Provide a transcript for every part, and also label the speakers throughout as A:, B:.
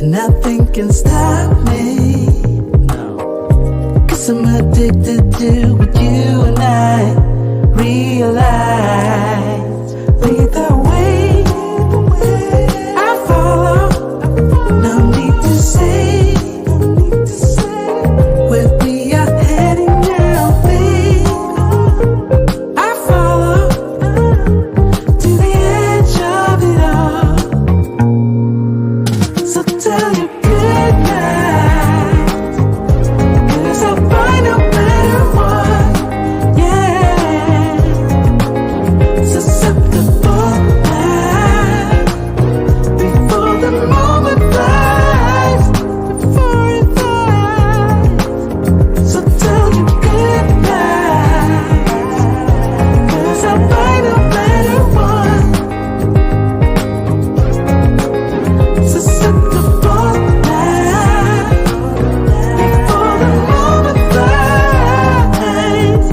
A: Nothing can stop me. No. 'Cause I'm addicted to what you and I realize. Lead the way, I follow. No need to say where we are heading now, babe. I follow to the edge of it all. So tell you good night, 'cause I'll find no better one, yeah. Susceptible now, before the moment flies, before it flies. So tell you good night, 'cause I'll find no better one. Susceptible now, before the moment flies,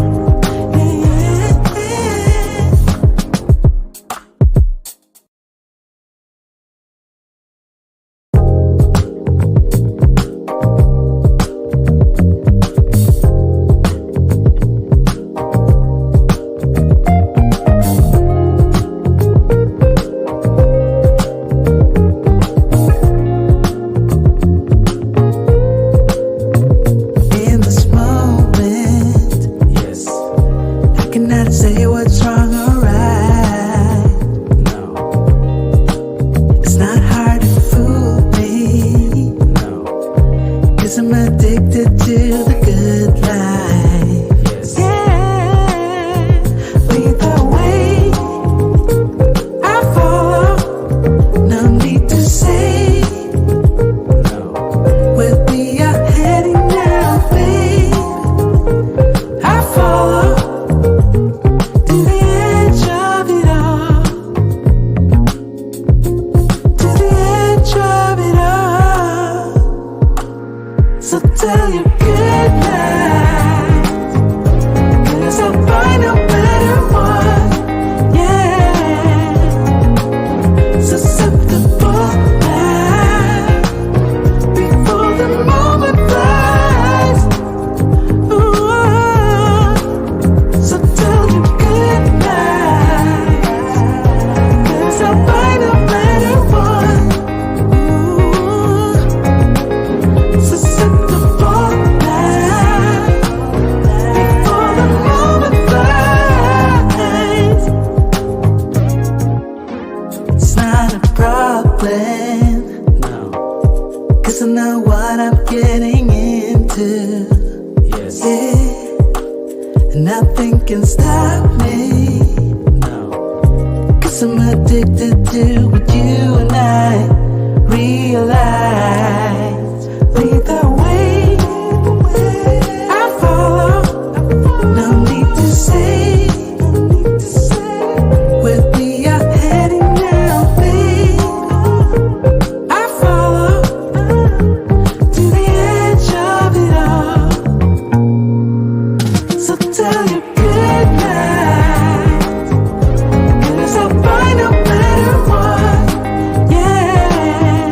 A: in this moment, yes, I cannot say what's wrong or right. No, it's not hard to fool me. No, 'cause I'm addicted to the good life. Yes, yeah. Lead the way, I follow. No need to say where we are heading now, babe. I follow to the edge of it all, to the edge of it all. So tell you good night, 'cause I'll find no better one, yeah. Susceptible now, before the moment flies. Ooh, so tell you good night, 'cause I'll find a better one. Ooh, susceptible now, before the moment flies. It's not a problem, no, 'cause I know what I'm getting into. Yes, yeah, and nothing can stop me. No, 'cause I'm addicted to what you and I realize. Lead the way, I follow. No need to say where we are heading now, babe. I follow to the edge of it all. So tell you good night, 'cause I'll find a better one, yeah.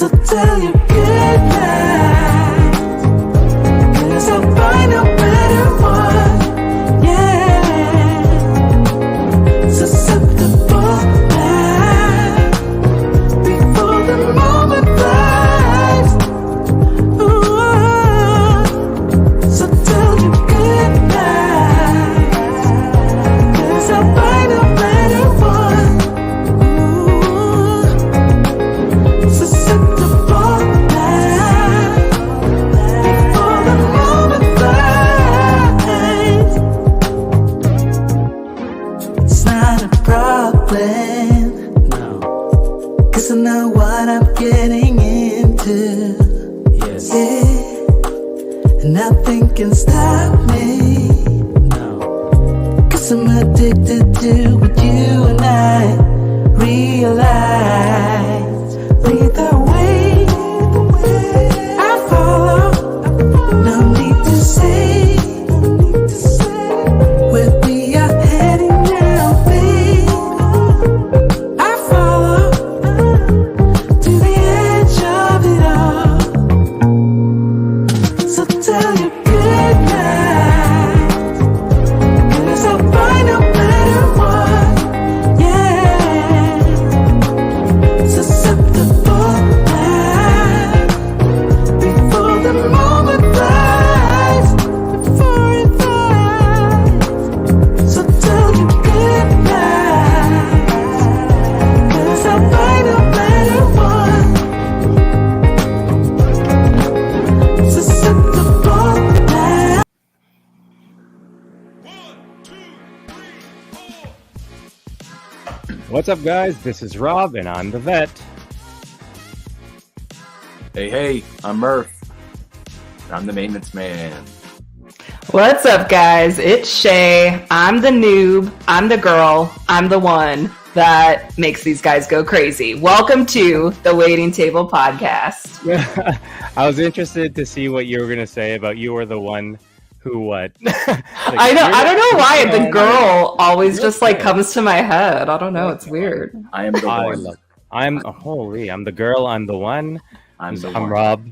A: So tell you good night, 'cause I'll find a better one. Yeah, susceptible now before the moment flies. Ooh, so tell you good night, 'cause I'll find a better one. Ooh, susceptible now before the moment flies. It's not a problem, no, 'cause I know what I'm getting into. Yes. Yeah. And nothing can stop me. No. 'Cause I'm addicted to what you and I realize. Lead the way, I follow. No need to say where we are heading now, babe. I follow to the edge of it all. So tell you good night, 'cause I'll find a better one. Yeah, susceptible now before the moment flies. Before it flies. So tell you good night, 'cause I'll find a better one. Susceptible now.
B: What's up, guys? This is Rob, and I'm the vet.
C: Hey, I'm Murph. I'm the maintenance man.
D: What's up, guys? It's Shay. I'm the noob. I'm the girl. I'm the one that makes these guys go crazy. Welcome to the Waiting Table Podcast.
B: I was interested to see what you were going to say about you were the one who what.
D: I know. I don't know why the girl always just like comes to my head. I don't know. It's weird.
C: I am the one.
B: I'm the girl. I'm the one.
C: I'm
B: Rob.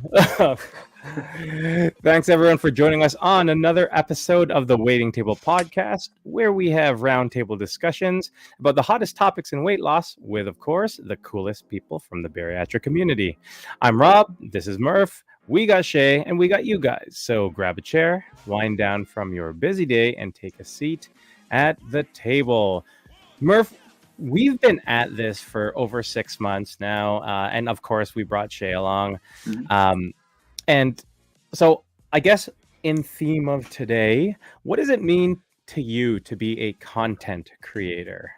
B: Thanks everyone for joining us on another episode of the Waiting Table Podcast, where we have roundtable discussions about the hottest topics in weight loss with, of course, the coolest people from the bariatric community. I'm Rob. This is Murph. We got Shay and we got you guys. So grab a chair, wind down from your busy day, and take a seat at the table. Murph, we've been at this for over 6 months now, and of course we brought Shay along.
C: Mhm.
B: And so I guess in theme of today, what does it mean to you to be a content creator?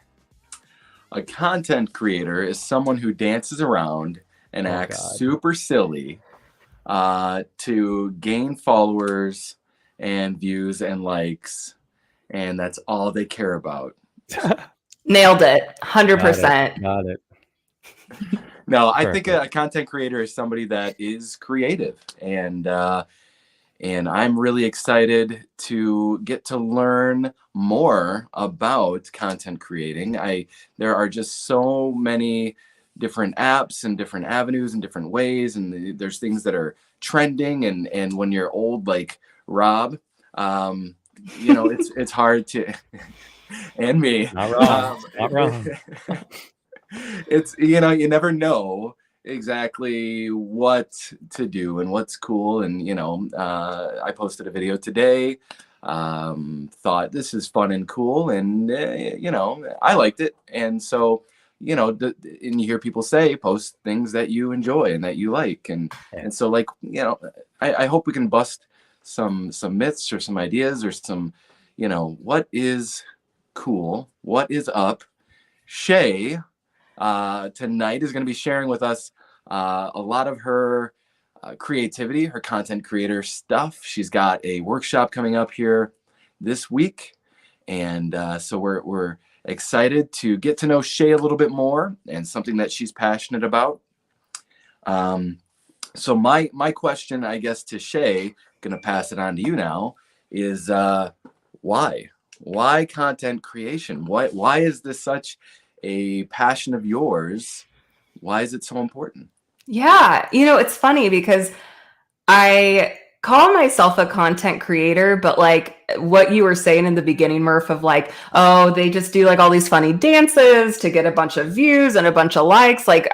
C: A content creator is someone who dances around and acts super silly to gain followers and views and likes, and that's all they care about.
D: Nailed it. 100%.
B: Got it.
C: No, I think a content creator is somebody that is creative, and I'm really excited to get to learn more about content creating. There are just so many different apps and different avenues and different ways, and there's things that are trending, and when you're old like Rob, it's hard to and me.
B: Not wrong. Not wrong.
C: It's, you never know exactly what to do and what's cool. And, I posted a video today, thought this is fun and cool. And, I liked it. And so, and you hear people say, post things that you enjoy and that you like. And so I hope we can bust some myths or some ideas or some, what is cool, what is up. Shay, tonight is going to be sharing with us a lot of her creativity, her content creator stuff. She's got a workshop coming up here this week, and so we're excited to get to know Shay a little bit more and something that she's passionate about. So my question, I guess, to Shay, going to pass it on to you now, is why? Why content creation? Why is this such a passion of yours? Why is it so important?
D: Yeah. It's funny because I call myself a content creator, but like what you were saying in the beginning, Murph, of like, oh, they just do like all these funny dances to get a bunch of views and a bunch of likes. Like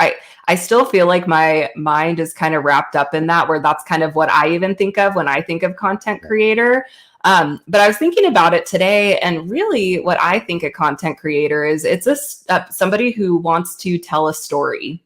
D: I still feel like my mind is kind of wrapped up in that, where that's kind of what I even think of when I think of content creator. But I was thinking about it today, and really what I think a content creator is, it's somebody who wants to tell a story.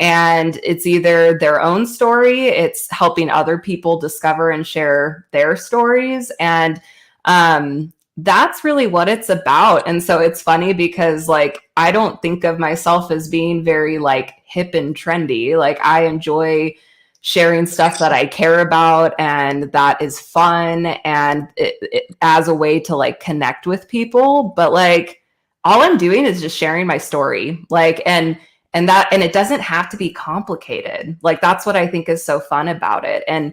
D: And it's either their own story, it's helping other people discover and share their stories. And that's really what it's about. And so it's funny because like, I don't think of myself as being very like hip and trendy. Like I enjoy sharing stuff that I care about and that is fun, and it as a way to like connect with people. But like, all I'm doing is just sharing my story. Like, and it doesn't have to be complicated. Like that's what I think is so fun about it. And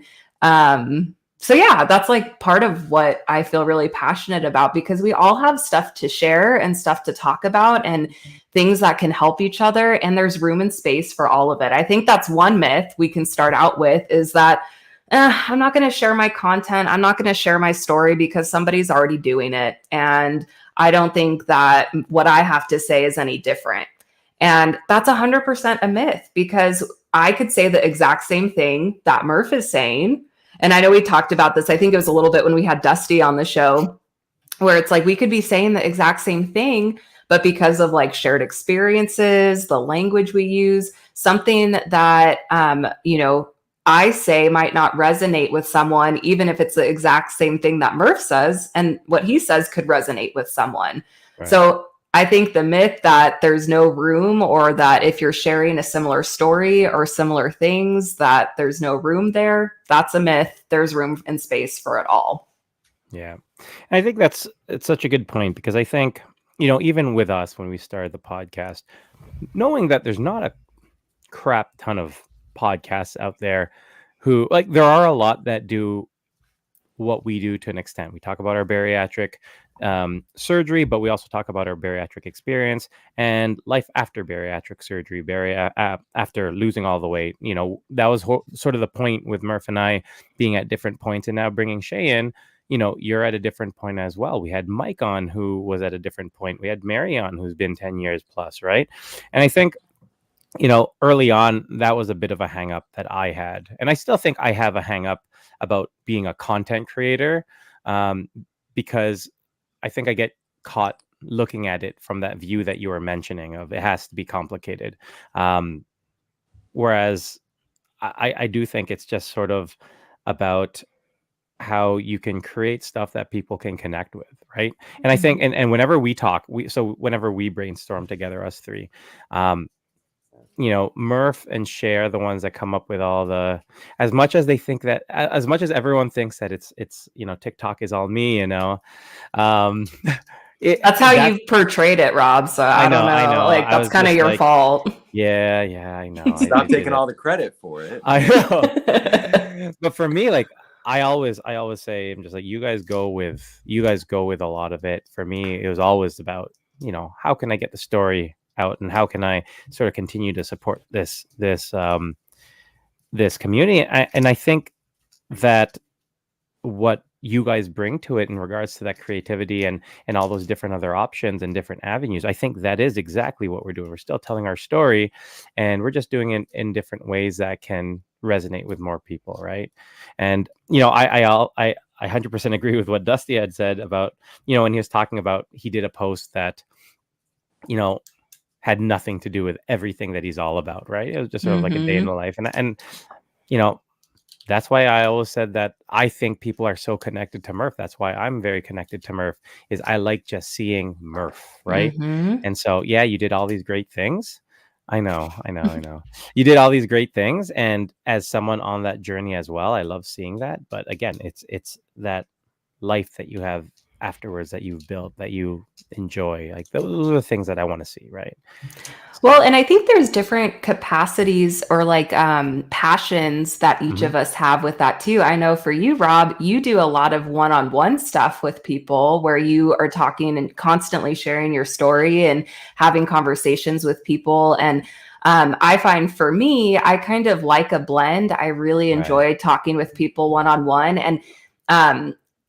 D: so yeah, that's like part of what I feel really passionate about, because we all have stuff to share and stuff to talk about and things that can help each other, and there's room and space for all of it. I think that's one myth we can start out with, is that I'm not going to share my content, I'm not going to share my story because somebody's already doing it, and I don't think that what I have to say is any different. And that's 100% a myth, because I could say the exact same thing that Murph is saying. And I know we talked about this, I think it was a little bit when we had Dusty on the show, where it's like we could be saying the exact same thing, but because of like shared experiences, the language we use, something that, I say might not resonate with someone, even if it's the exact same thing that Murph says, and what he says could resonate with someone. Right. So I think the myth that there's no room, or that if you're sharing a similar story or similar things, that there's no room there, that's a myth. There's room and space for it all.
B: Yeah. And I think it's such a good point, because I think, even with us, when we started the podcast, knowing that there's not a crap ton of podcasts out there who, like, there are a lot that do what we do to an extent. We talk about our bariatric surgery, but we also talk about our bariatric experience and life after bariatric surgery, after losing all the weight. That was sort of the point with Murph and I being at different points, and now bringing Shay in. You're at a different point as well. We had Mike on, who was at a different point. We had Mary on, who's been 10 years plus, right? And I think, early on, that was a bit of a hang up that I had. And I still think I have a hang up about being a content creator, because I think I get caught looking at it from that view that you were mentioning of it has to be complicated. Whereas I do think it's just sort of about how you can create stuff that people can connect with, right? And I think, and whenever we talk, whenever we brainstorm together, us three, Murph and Shay are the ones that come up with all the, as much as everyone thinks that it's TikTok is all me,
D: that's how you portrayed it, Rob. So I don't know. Like, that's kind of your fault.
B: Yeah, I know.
C: Stop taking all the credit for it.
B: I know. But for me, like, I always say, I'm just like, you guys go with a lot of it. For me, it was always about, how can I get the story out, and how can I sort of continue to support this community. And I think that what you guys bring to it in regards to that creativity and all those different other options and different avenues, I think that is exactly what we're doing. We're still telling our story, and we're just doing it in different ways that can resonate with more people, right? And I 100% agree with what Dusty had said about, when he was talking about, he did a post that had nothing to do with everything that he's all about, right? It was just sort of like a day in the life, and that's why I always said that I think people are so connected to Murph. That's why I'm very connected to Murph, is I like just seeing Murph, right? And so, yeah, you did all these great things. I know. You did all these great things. And as someone on that journey as well, I love seeing that. But again, it's that life that you have afterwards that you've built, that you enjoy. Like, those are the things that I want to see, right?
D: Well, and I think there's different capacities or like passions that each of us have with that too. I know for you, Rob, you do a lot of one-on-one stuff with people where you are talking and constantly sharing your story and having conversations with people. And I find for me, I kind of like a blend. I really enjoy talking with people one-on-one, and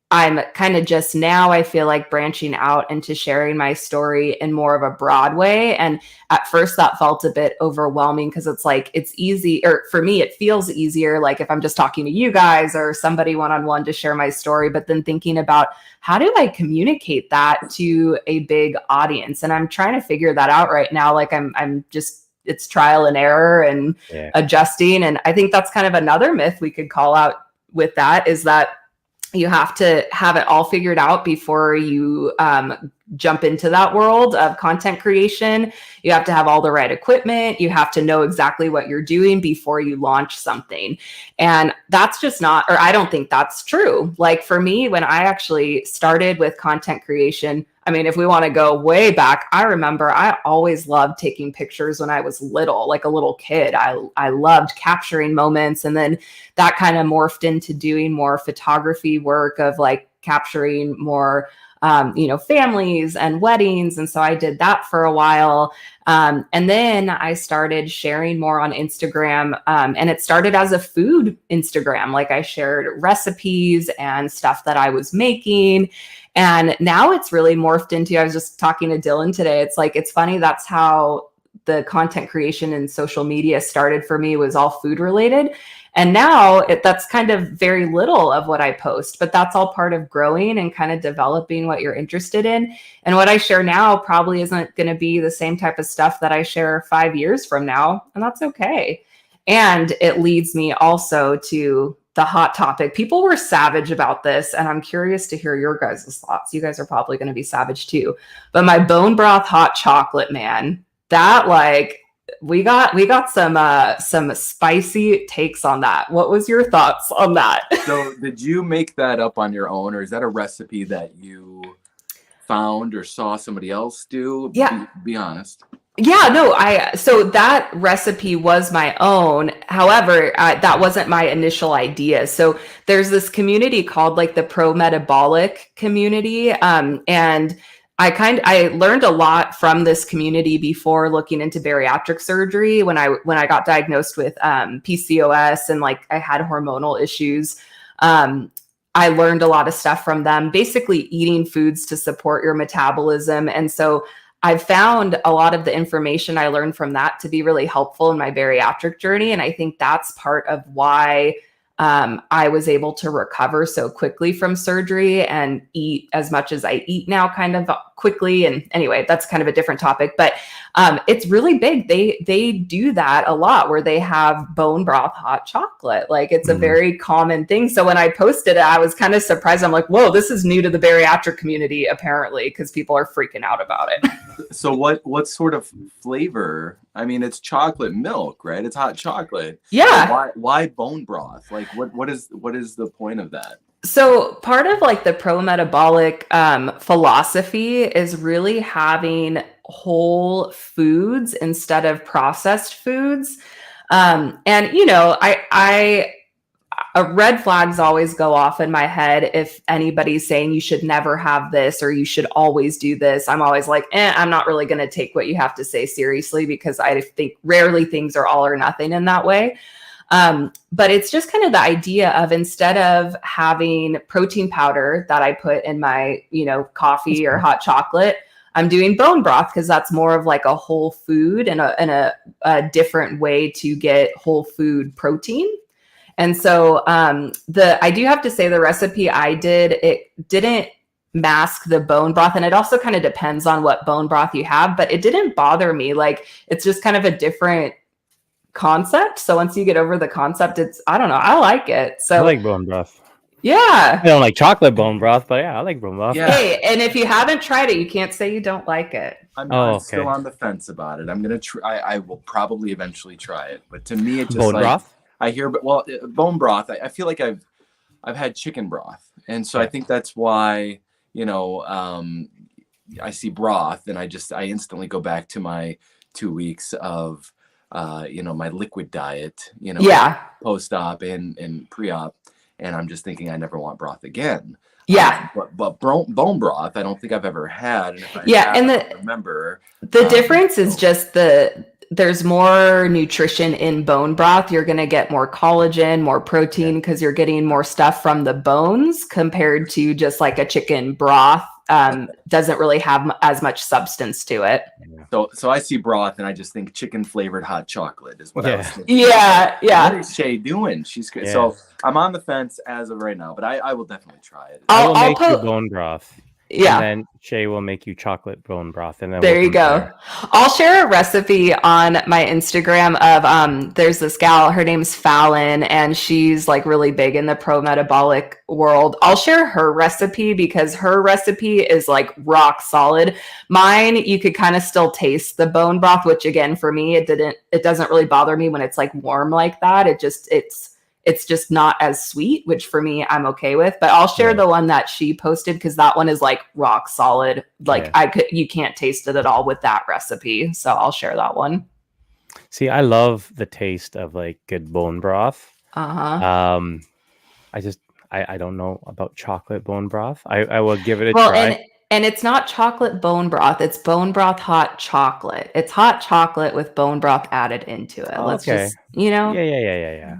D: I'm kind of just now, I feel like branching out into sharing my story in more of a broad way. And at first that felt a bit overwhelming because it's like, it's easy, or for me, it feels easier. Like if I'm just talking to you guys or somebody one-on-one to share my story, but then thinking about how do I communicate that to a big audience? And I'm trying to figure that out right now. Like I'm just, it's trial and error and adjusting. And I think that's kind of another myth we could call out with that, is that you have to have it all figured out before you jump into that world of content creation. You have to have all the right equipment. You have to know exactly what you're doing before you launch something. And that's just not, or I don't think that's true. Like for me, when I actually started with content creation, I mean, if we want to go way back, I remember I always loved taking pictures when I was little, like a little kid. I loved capturing moments. And then that kind of morphed into doing more photography work of like capturing more, families and weddings. And so I did that for a while. And then I started sharing more on Instagram. And it started as a food Instagram. Like I shared recipes and stuff that I was making. And now it's really morphed into, I was just talking to Dylan today. It's like, it's funny. That's how the content creation and social media started for me, was all food related. And now that's kind of very little of what I post, but that's all part of growing and kind of developing what you're interested in. And what I share now probably isn't going to be the same type of stuff that I share 5 years from now. And that's okay. And it leads me also to the hot topic. People were savage about this, and I'm curious to hear your guys' thoughts. You guys are probably going to be savage too. But my bone broth hot chocolate, man, that like, we got some spicy takes on that. What was your thoughts on that?
C: So did you make that up on your own, or is that a recipe that you found or saw somebody else do?
D: Yeah.
C: Be honest.
D: Yeah, no, so that recipe was my own. However, that wasn't my initial idea. So there's this community called like the Pro Metabolic community. And I learned a lot from this community before looking into bariatric surgery when I got diagnosed with PCOS and like I had hormonal issues. I learned a lot of stuff from them, basically eating foods to support your metabolism. And so I've found a lot of the information I learned from that to be really helpful in my bariatric journey. And I think that's part of why I was able to recover so quickly from surgery and eat as much as I eat now kind of quickly. And anyway, that's kind of a different topic, but it's really big. They do that a lot where they have bone broth hot chocolate. Like it's a very common thing. So when I posted it, I was kind of surprised. I'm like, whoa, this is new to the bariatric community, apparently, because people are freaking out about it.
C: So what sort of flavor? I mean, it's chocolate milk, right? It's hot chocolate.
D: Yeah.
C: So why bone broth? Like what is the point of that?
D: So part of like the pro metabolic philosophy is really having whole foods instead of processed foods. And red flags always go off in my head if anybody's saying you should never have this or you should always do this. I'm always like, I'm not really going to take what you have to say seriously, because I think rarely things are all or nothing in that way. But it's just kind of the idea of, instead of having protein powder that I put in my, coffee or hot chocolate, I'm doing bone broth because that's more of like a whole food and a different way to get whole food protein. And so I do have to say the recipe I did, it didn't mask the bone broth. And it also kind of depends on what bone broth you have, but it didn't bother me. Like it's just kind of a different concept. So once you get over the concept, I don't know, I like it. So
B: I like bone broth.
D: Yeah.
B: I don't like chocolate bone broth, but yeah, I like bone broth.
C: Yeah.
D: Hey, and if you haven't tried it, you can't say you don't like it.
C: I'm still on the fence about it. I'm gonna try. I will probably eventually try it, but to me, it's just
B: bone
C: like
B: broth.
C: I hear, bone broth. I feel like I've had chicken broth, and so I think that's why I see broth, and I instantly go back to my 2 weeks of my liquid diet, post-op and pre-op, and I'm just thinking I never want broth again.
D: Yeah.
C: But bone broth, I don't think I've ever had. And if I
D: and
C: I remember.
D: The difference is just there's more nutrition in bone broth. You're going to get more collagen, more protein because you're getting more stuff from the bones compared to just like a chicken broth. Doesn't really have as much substance to it.
C: So I see broth and I just think chicken flavored hot chocolate is what I was thinking.
D: Yeah.
C: What is Shay doing? She's good. So I'm on the fence as of right now, but I will definitely try it.
B: I will make you bone broth.
D: Yeah.
B: And then Shay will make you chocolate bone broth. And then
D: there you go. I'll share a recipe on my Instagram of there's this gal, her name's Fallon, and she's like really big in the pro metabolic world. I'll share her recipe because her recipe is like rock solid. Mine, you could kind of still taste the bone broth, which again, for me, it doesn't really bother me when it's like warm like that. It's just not as sweet, which for me, I'm okay with. But I'll share the one that she posted because that one is like rock solid. Like you can't taste it at all with that recipe. So I'll share that one.
B: See, I love the taste of like good bone broth. I don't know about chocolate bone broth. I will give it a try.
D: And it's not chocolate bone broth. It's bone broth hot chocolate. It's hot chocolate with bone broth added into it. Let's just,
B: Yeah.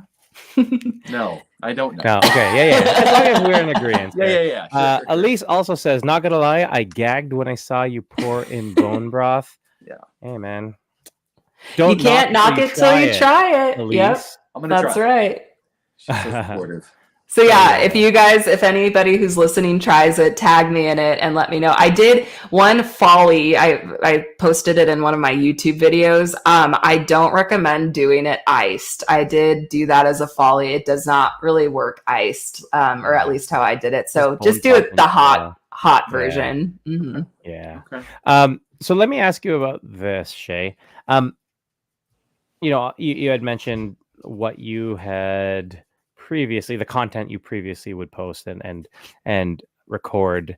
C: No, I don't know.
B: No, okay, yeah. As long as we're in agreement.
C: Yeah. Sure.
B: Elise also says, not gonna lie, I gagged when I saw you pour in bone broth.
C: Yeah.
B: Hey, man.
D: You can't knock it till you try it.
B: Elise.
D: Yep.
C: I'm gonna
D: That's
C: try.
D: right.
C: She's so supportive.
D: So yeah, if anybody who's listening tries it, tag me in it and let me know. I did one folly. I posted it in one of my YouTube videos. I don't recommend doing it iced. I did do that as a folly. It does not really work iced, or at least how I did it. So just do it the hot version.
B: Yeah.
D: Mm-hmm.
B: Yeah.
C: Okay.
B: So let me ask you about this, Shay. You had mentioned what you had previously, the content you previously would post and record.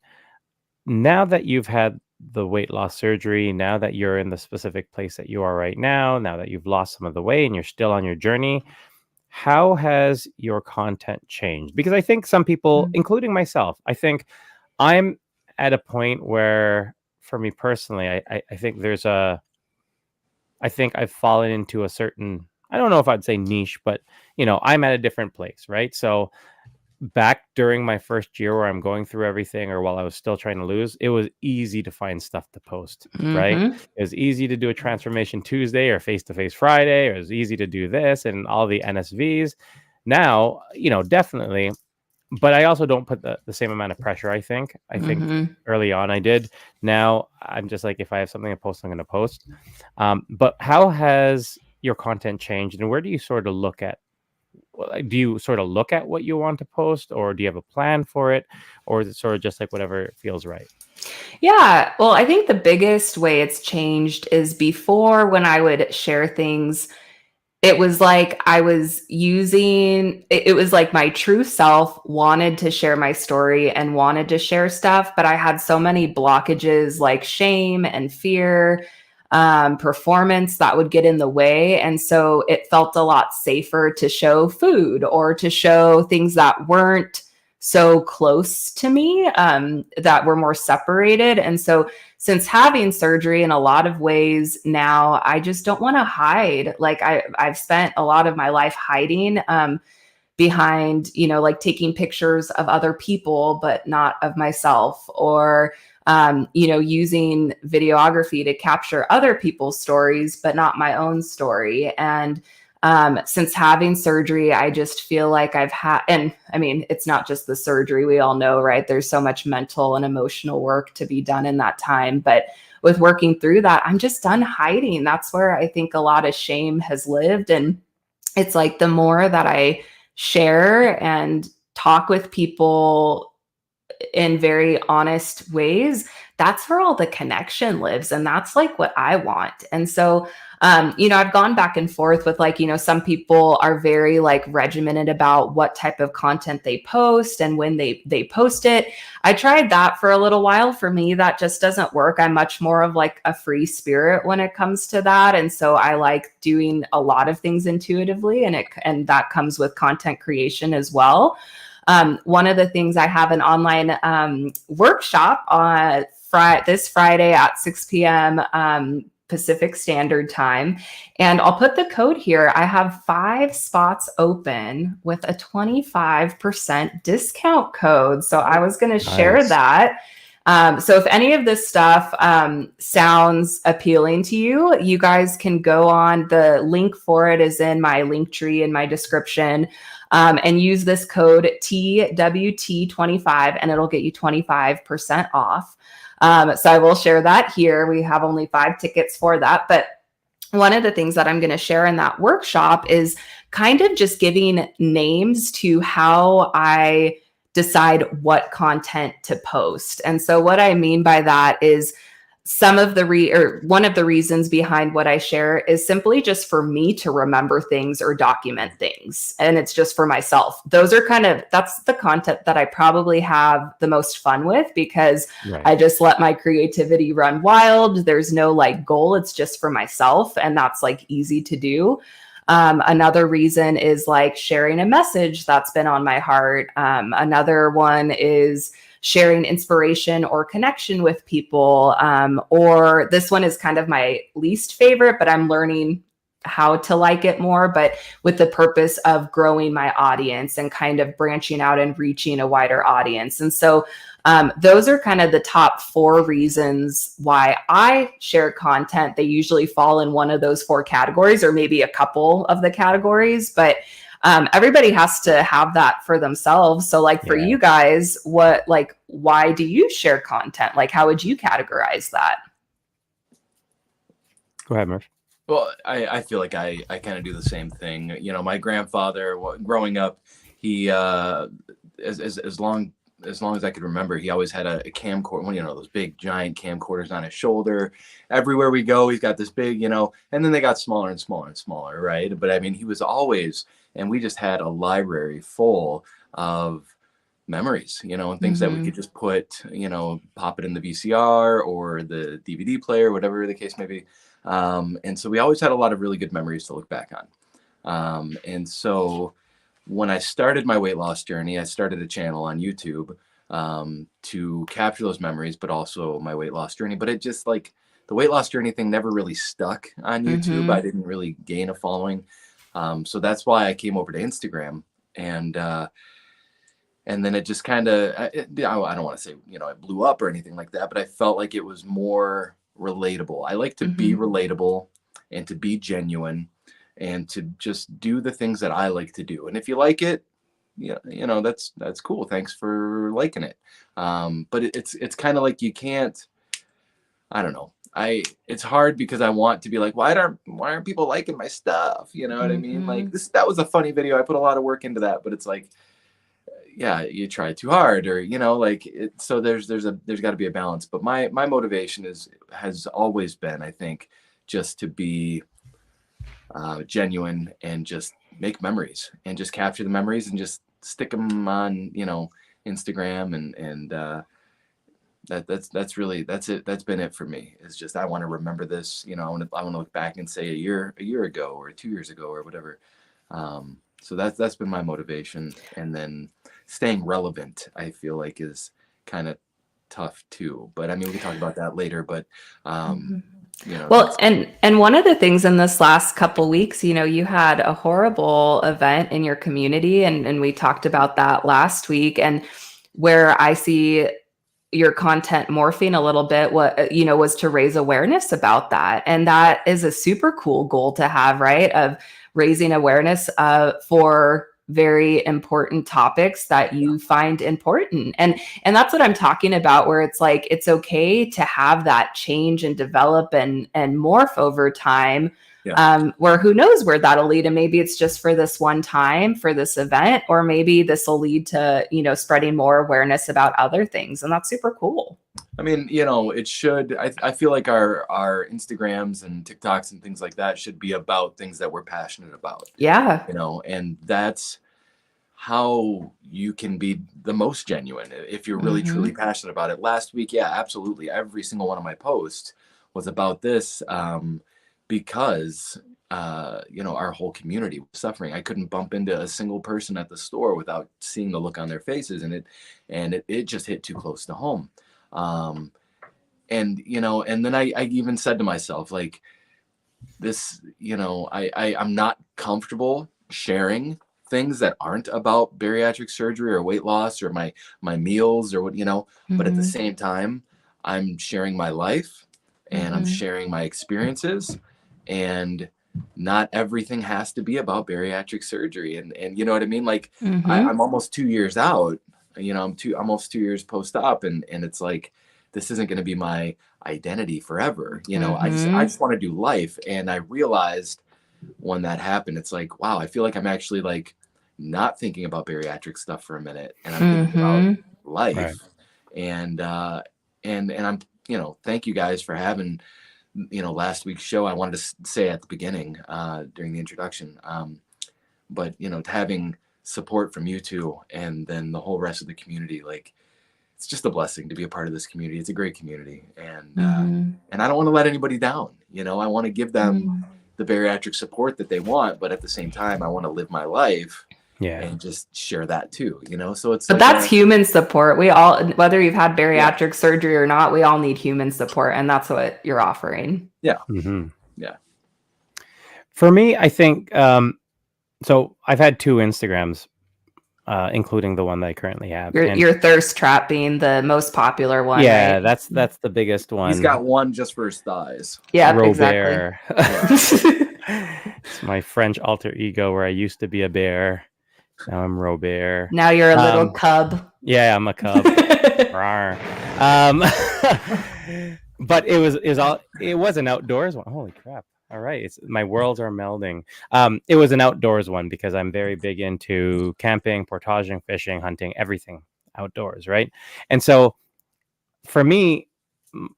B: Now that you've had the weight loss surgery, now that you're in the specific place that you are right now that you've lost some of the weight and you're still on your journey, how has your content changed? Because I think some people, including myself, I think I'm at a point where, for me personally, I think I think I've fallen into a certain, I don't know if I'd say niche, but I'm at a different place, right? So back during my first year where I'm going through everything, or while I was still trying to lose, it was easy to find stuff to post, right? It was easy to do a Transformation Tuesday or Face-to-Face Friday, or it was easy to do this and all the NSVs. Now, definitely, but I also don't put the same amount of pressure, I think. I think early on I did. Now I'm just like, if I have something to post, I'm going to post. But how has your content changed, and where do you sort of look at? Do you sort of look at what you want to post, or do you have a plan for it, or is it sort of just like whatever feels right?
D: Yeah, well, I think the biggest way it's changed is before, when I would share things, it was like I was it was like my true self wanted to share my story and wanted to share stuff, but I had so many blockages like shame and fear, performance that would get in the way. And so it felt a lot safer to show food or to show things that weren't so close to me, that were more separated. And so since having surgery, in a lot of ways now, I just don't want to hide. Like I've spent a lot of my life hiding, behind, like taking pictures of other people, but not of myself, or using videography to capture other people's stories, but not my own story. And since having surgery, I just feel like I've had, and I mean, it's not just the surgery, we all know, right? There's so much mental and emotional work to be done in that time. But with working through that, I'm just done hiding. That's where I think a lot of shame has lived. And it's like the more that I share and talk with people in very honest ways, that's where all the connection lives. And that's like what I want. And so, I've gone back and forth with some people are very like regimented about what type of content they post and when they post it. I tried that for a little while. For me, that just doesn't work. I'm much more of like a free spirit when it comes to that. And so I like doing a lot of things intuitively, and that comes with content creation as well. One of the things, I have an online workshop on this Friday at 6 p.m. Pacific Standard Time. And I'll put the code here. I have 5 spots open with a 25% discount code. So I was going to share
B: Nice.
D: that. So if any of this stuff sounds appealing to you, you guys can go on. The link for it is in my link tree in my description, and use this code TWT25 and it'll get you 25% off. So I will share that here. We have only 5 tickets for that. But one of the things that I'm going to share in that workshop is kind of just giving names to how I decide what content to post. And so what I mean by that is some of the one of the reasons behind what I share is simply just for me to remember things or document things. And it's just for myself. Those are that's the content that I probably have the most fun with, because
B: Right.
D: I just let my creativity run wild. There's no like goal. It's just for myself. And that's like easy to do. Another reason is like sharing a message that's been on my heart. Another one is sharing inspiration or connection with people. Or this one is kind of my least favorite, but I'm learning how to like it more, but with the purpose of growing my audience and kind of branching out and reaching a wider audience. And so those are kind of the top 4 reasons why I share content. They usually fall in one of those 4 categories, or maybe a couple of the categories, but everybody has to have that for themselves. So like for you guys, why do you share content? Like, how would you categorize that?
B: Go ahead, Murph.
C: Well, I feel like I kind of do the same thing. You know, my grandfather, growing up, he as long as I could remember, he always had a camcorder, you know, those big giant camcorders on his shoulder. Everywhere we go, he's got this big, you know, and then they got smaller and smaller and smaller, right? But I mean, he was always, and we just had a library full of memories, you know, and things that we could just put, you know, pop it in the VCR or the DVD player, whatever the case may be. And so we always had a lot of really good memories to look back on. And so when I started my weight loss journey, I started a channel on YouTube to capture those memories, but also my weight loss journey. But it just like the weight loss journey thing never really stuck on YouTube. I didn't really gain a following. So that's why I came over to Instagram, and then it just kind of, I don't want to say, you know, it blew up or anything like that, but I felt like it was more relatable. I like to be relatable and to be genuine and to just do the things that I like to do. And if you like it, you know, that's cool. Thanks for liking it. But it's kind of like you can't, I don't know. It's hard because I want to be like, why aren't people liking my stuff? You know what I mean? Like that was a funny video. I put a lot of work into that, but it's like, yeah, you try too hard, or, you know, like so there's got to be a balance. But my motivation has always been, I think, just to be genuine and just make memories and just capture the memories and just stick them on, you know, Instagram and that's really it. That's been it for me. It's just I want to remember this, you know. I want to look back and say a year ago or 2 years ago or whatever. So that's been my motivation. And then staying relevant, I feel like, is kind of tough too. But I mean, we can talk about that later. But you know,
D: well, and one of the things in this last couple weeks, you know, you had a horrible event in your community, and we talked about that last week, and where I see your content morphing a little bit, what, you know, was to raise awareness about that. And that is a super cool goal to have, right? Of raising awareness for very important topics that you find important. And that's what I'm talking about, where it's like, it's okay to have that change and develop and morph over time. Where who knows where that'll lead. And maybe it's just for this one time for this event, or maybe this will lead to, you know, spreading more awareness about other things. And that's super cool.
C: I mean, you know, it should, I feel like our Instagrams and TikToks and things like that should be about things that we're passionate about.
D: Yeah.
C: You know, and that's how you can be the most genuine if you're really truly passionate about it. Last week, yeah, absolutely. Every single one of my posts was about this. Because, you know, our whole community was suffering. I couldn't bump into a single person at the store without seeing the look on their faces, and it just hit too close to home. And, you know, and then I even said to myself, like, this, you know, I'm not comfortable sharing things that aren't about bariatric surgery or weight loss or my meals or what, you know, but at the same time, I'm sharing my life and I'm sharing my experiences, and not everything has to be about bariatric surgery. And you know what I mean? Like I'm almost 2 years out, you know, almost 2 years post-op, and it's like, this isn't going to be my identity forever. You know, I just want to do life. And I realized when that happened, it's like, wow, I feel like I'm actually like not thinking about bariatric stuff for a minute, and I'm thinking about life.
B: Right.
C: And I'm, you know, thank you guys for having, you know, last week's show. I wanted to say at the beginning, during the introduction, but you know, having support from you two and then the whole rest of the community, like, it's just a blessing to be a part of this community. It's a great community, and I don't want to let anybody down. You know, I want to give them the bariatric support that they want, but at the same time, I want to live my life and just share that too. You know, so it's.
D: But like that's human support. We all, whether you've had bariatric surgery or not, we all need human support, and that's what you're offering.
C: Yeah.
B: Yeah. For me, I think so. I've had 2 Instagrams. Including the one that I currently have.
D: Your thirst trap being the most popular one.
B: Yeah,
D: right?
B: that's the biggest one.
C: He's got one just for his thighs.
D: Yeah,
B: Robert.
D: exactly.
B: It's my French alter ego where I used to be a bear. Now I'm Robert.
D: Now you're a little cub.
B: Yeah, I'm a cub. But it was an outdoors one. Holy crap. All right, my worlds are melding. It was an outdoors one because I'm very big into camping, portaging, fishing, hunting, everything outdoors, right? And so for me,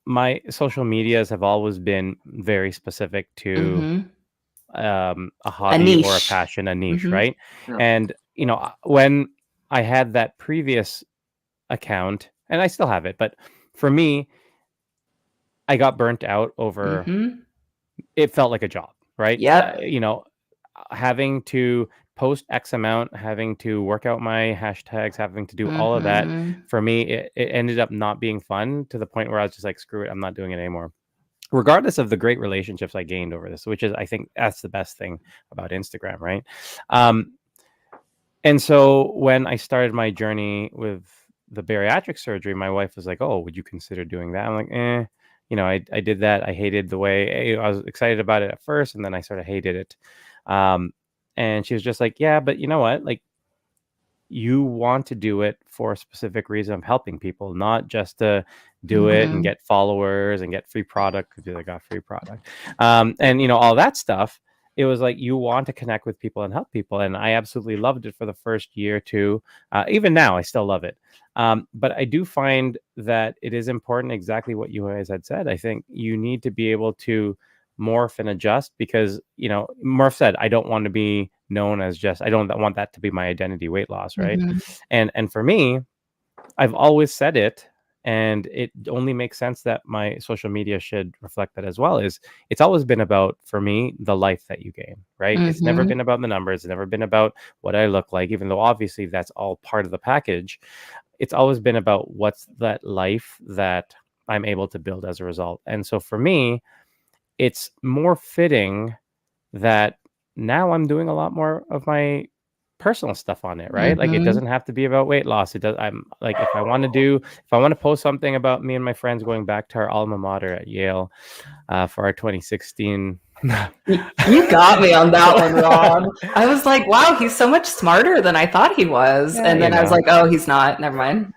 B: my social medias have always been very specific to a hobby or a passion, a niche, right?
C: Yeah.
B: And you know, when I had that previous account, and I still have it, but for me, I got burnt out over. It felt like a job, right?
D: Yeah.
B: You know, having to post X amount, having to work out my hashtags, having to do all of that, for me, it ended up not being fun to the point where I was just like, screw it, I'm not doing it anymore. Regardless of the great relationships I gained over this, which is, I think that's the best thing about Instagram, right? And so when I started my journey with the bariatric surgery, my wife was like, oh, would you consider doing that? I'm like, you know, I did that. I hated the way I was excited about it at first, and then I sort of hated it. And she was just like, yeah, but you know what? Like, you want to do it for a specific reason of helping people, not just to do it and get followers and get free product because I got free product. And, you know, all that stuff. It was like you want to connect with people and help people. And I absolutely loved it for the first year or two. Even now, I still love it. But I do find that it is important, exactly what you guys had said. I think you need to be able to morph and adjust because, you know, Murph said, I don't want to be known as just, I don't want that to be my identity, weight loss, right? And for me, I've always said it, and it only makes sense that my social media should reflect that as well. Is it's always been about, for me, the life that you gain, right? It's never been about the numbers. It's never been about what I look like, even though obviously that's all part of the package. It's always been about what's that life that I'm able to build as a result. And so for me, it's more fitting that now I'm doing a lot more of my personal stuff on it, right? Like, it doesn't have to be about weight loss. It does. I'm like, if I want to post something about me and my friends going back to our alma mater at Yale for our 2016.
D: You got me on that one, Rob. I was like, wow, he's so much smarter than I thought he was. Yeah, and then I was like, oh, he's not. Never mind.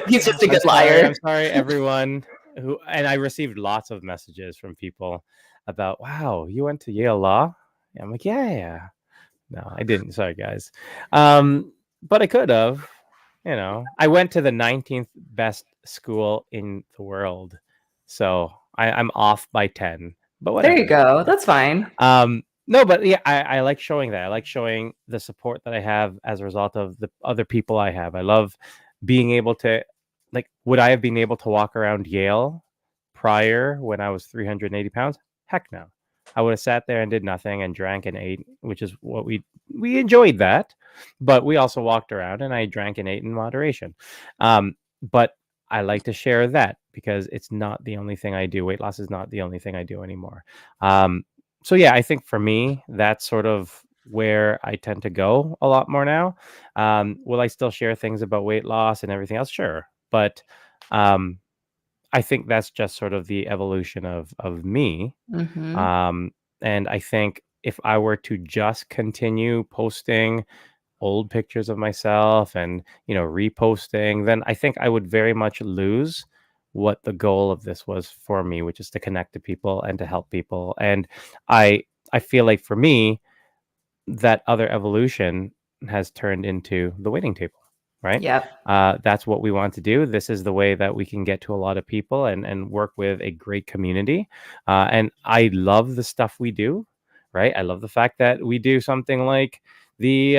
D: He's just a good liar.
B: I'm sorry, everyone and I received lots of messages from people about, wow, you went to Yale Law? And I'm like, yeah. No, I didn't. Sorry, guys. But I could have. You know, I went to the 19th best school in the world. So I'm off by 10. But whatever.
D: There you go. That's fine.
B: No, but yeah, I like showing that. I like showing the support that I have as a result of the other people I have. I love being able to, like, would I have been able to walk around Yale prior when I was 380 pounds? Heck no. I would have sat there and did nothing and drank and ate, which is what we enjoyed that. But we also walked around and I drank and ate in moderation. But I like to share that because it's not the only thing I do. Weight loss is not the only thing I do anymore. So yeah, I think for me, that's sort of where I tend to go a lot more now. Will I still share things about weight loss and everything else? Sure. But um, I think that's just sort of the evolution of me.
D: Mm-hmm.
B: And I think if I were to just continue posting old pictures of myself and reposting, then I think I would very much lose what the goal of this was for me, which is to connect to people and to help people. And I feel like for me, that other evolution has turned into the waiting table, right?
D: Yep.
B: That's what we want to do. This is the way that we can get to a lot of people and work with a great community. And I love the stuff we do, right? I love the fact that we do something like the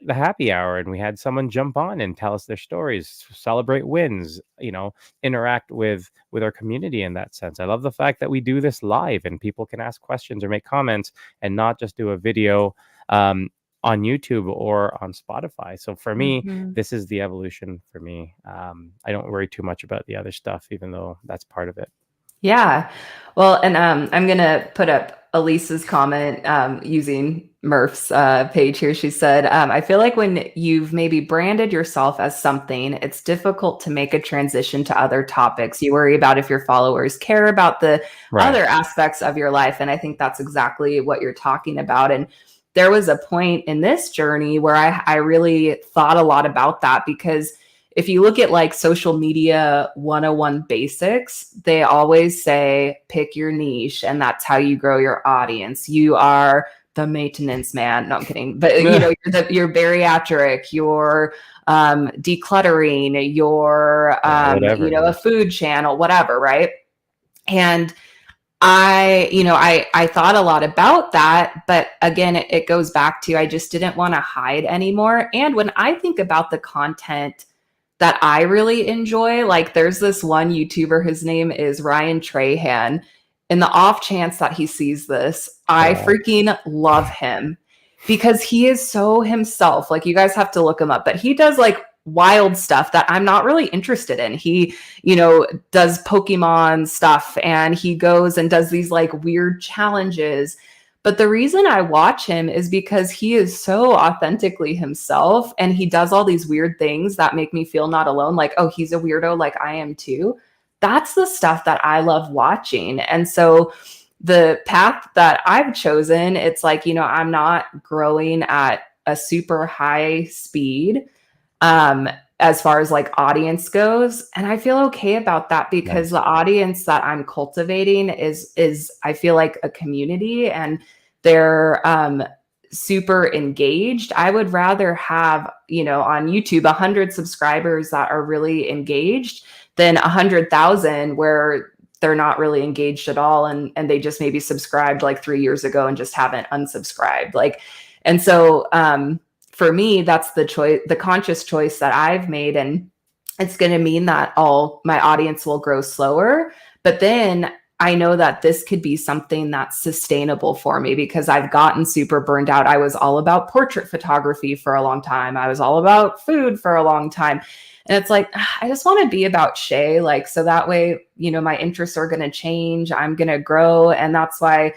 B: happy hour, and we had someone jump on and tell us their stories, celebrate wins, interact with our community in that sense. I love the fact that we do this live and people can ask questions or make comments and not just do a video on YouTube or on Spotify. So for me,
D: Mhm.
B: this is the evolution for me. I don't worry too much about the other stuff, even though that's part of it.
D: Yeah. Well, and I'm going to put up Elise's comment using Murph's page here. She said, I feel like when you've maybe branded yourself as something, it's difficult to make a transition to other topics. You worry about if your followers care about the other aspects of your life. And I think that's exactly what you're talking about. And there was a point in this journey where I really thought a lot about that, because if you look at like social media 101 basics, they always say pick your niche and that's how you grow your audience. You are the maintenance man. No, I'm kidding. But you're bariatric, you're decluttering, you're
B: Whatever.
D: a food channel, whatever, right? And I thought a lot about that, but again, it goes back to I just didn't want to hide anymore. And when I think about the content that I really enjoy, like there's this one YouTuber, his name is Ryan Trahan. In the off chance that he sees this, I freaking love him because he is so himself. Like you guys have to look him up, but he does like wild stuff that I'm not really interested in. He, does Pokemon stuff and he goes and does these like weird challenges. But the reason I watch him is because he is so authentically himself and he does all these weird things that make me feel not alone. Like, oh, he's a weirdo like I am too. That's the stuff that I love watching. And so the path that I've chosen, it's like, I'm not growing at a super high speed as far as like audience goes. And I feel okay about that because the audience that I'm cultivating is I feel like a community and they're super engaged. I would rather have, on YouTube, 100 subscribers that are really engaged than 100,000 where they're not really engaged at all. And they just maybe subscribed like 3 years ago and just haven't unsubscribed. And so, for me, that's the choice, the conscious choice that I've made. And it's going to mean that my audience will grow slower. But then I know that this could be something that's sustainable for me because I've gotten super burned out. I was all about portrait photography for a long time. I was all about food for a long time. And it's like, I just want to be about Shay. Like, so that way, my interests are going to change. I'm going to grow. And that's why,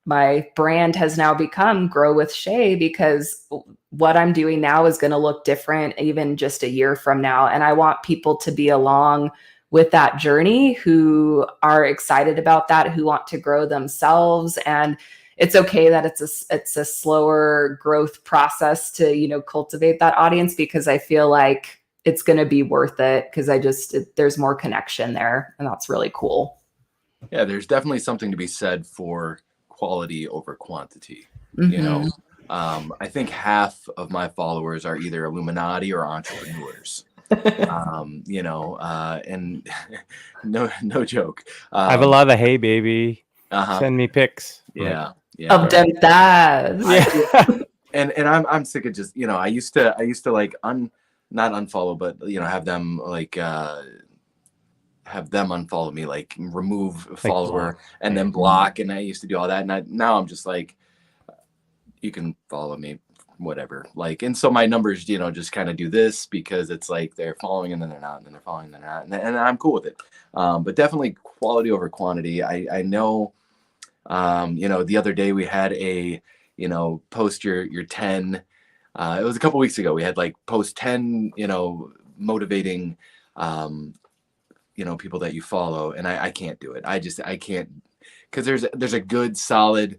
D: my brand has now become Grow with Shay, because what I'm doing now is going to look different even just a year from now. And I want people to be along with that journey who are excited about that, who want to grow themselves. And it's okay that it's a slower growth process to, cultivate that audience, because I feel like it's going to be worth it because there's more connection there. And that's really cool.
C: Yeah, there's definitely something to be said for quality over quantity.
D: Mm-hmm.
C: I think half of my followers are either Illuminati or entrepreneurs. And no joke.
B: I have a lot of hey baby. Send me pics.
C: Yeah.
D: Of them dads.
B: Yeah.
C: And I'm sick of just, I used to like not unfollow, but have them like have them unfollow me, like remove a follower and then block. And I used to do all that. And now I'm just like, you can follow me whatever. Like, and so my numbers, you know, just kind of do this because it's like they're following and then they're not, and then they're following and they're not, and I'm cool with it. But definitely quality over quantity. I know, you know, the other day we had a, you know, post your 10. It was a couple weeks ago. We had like post 10, you know, motivating, you know, people that you follow, and I can't do it. I can't, because there's a good solid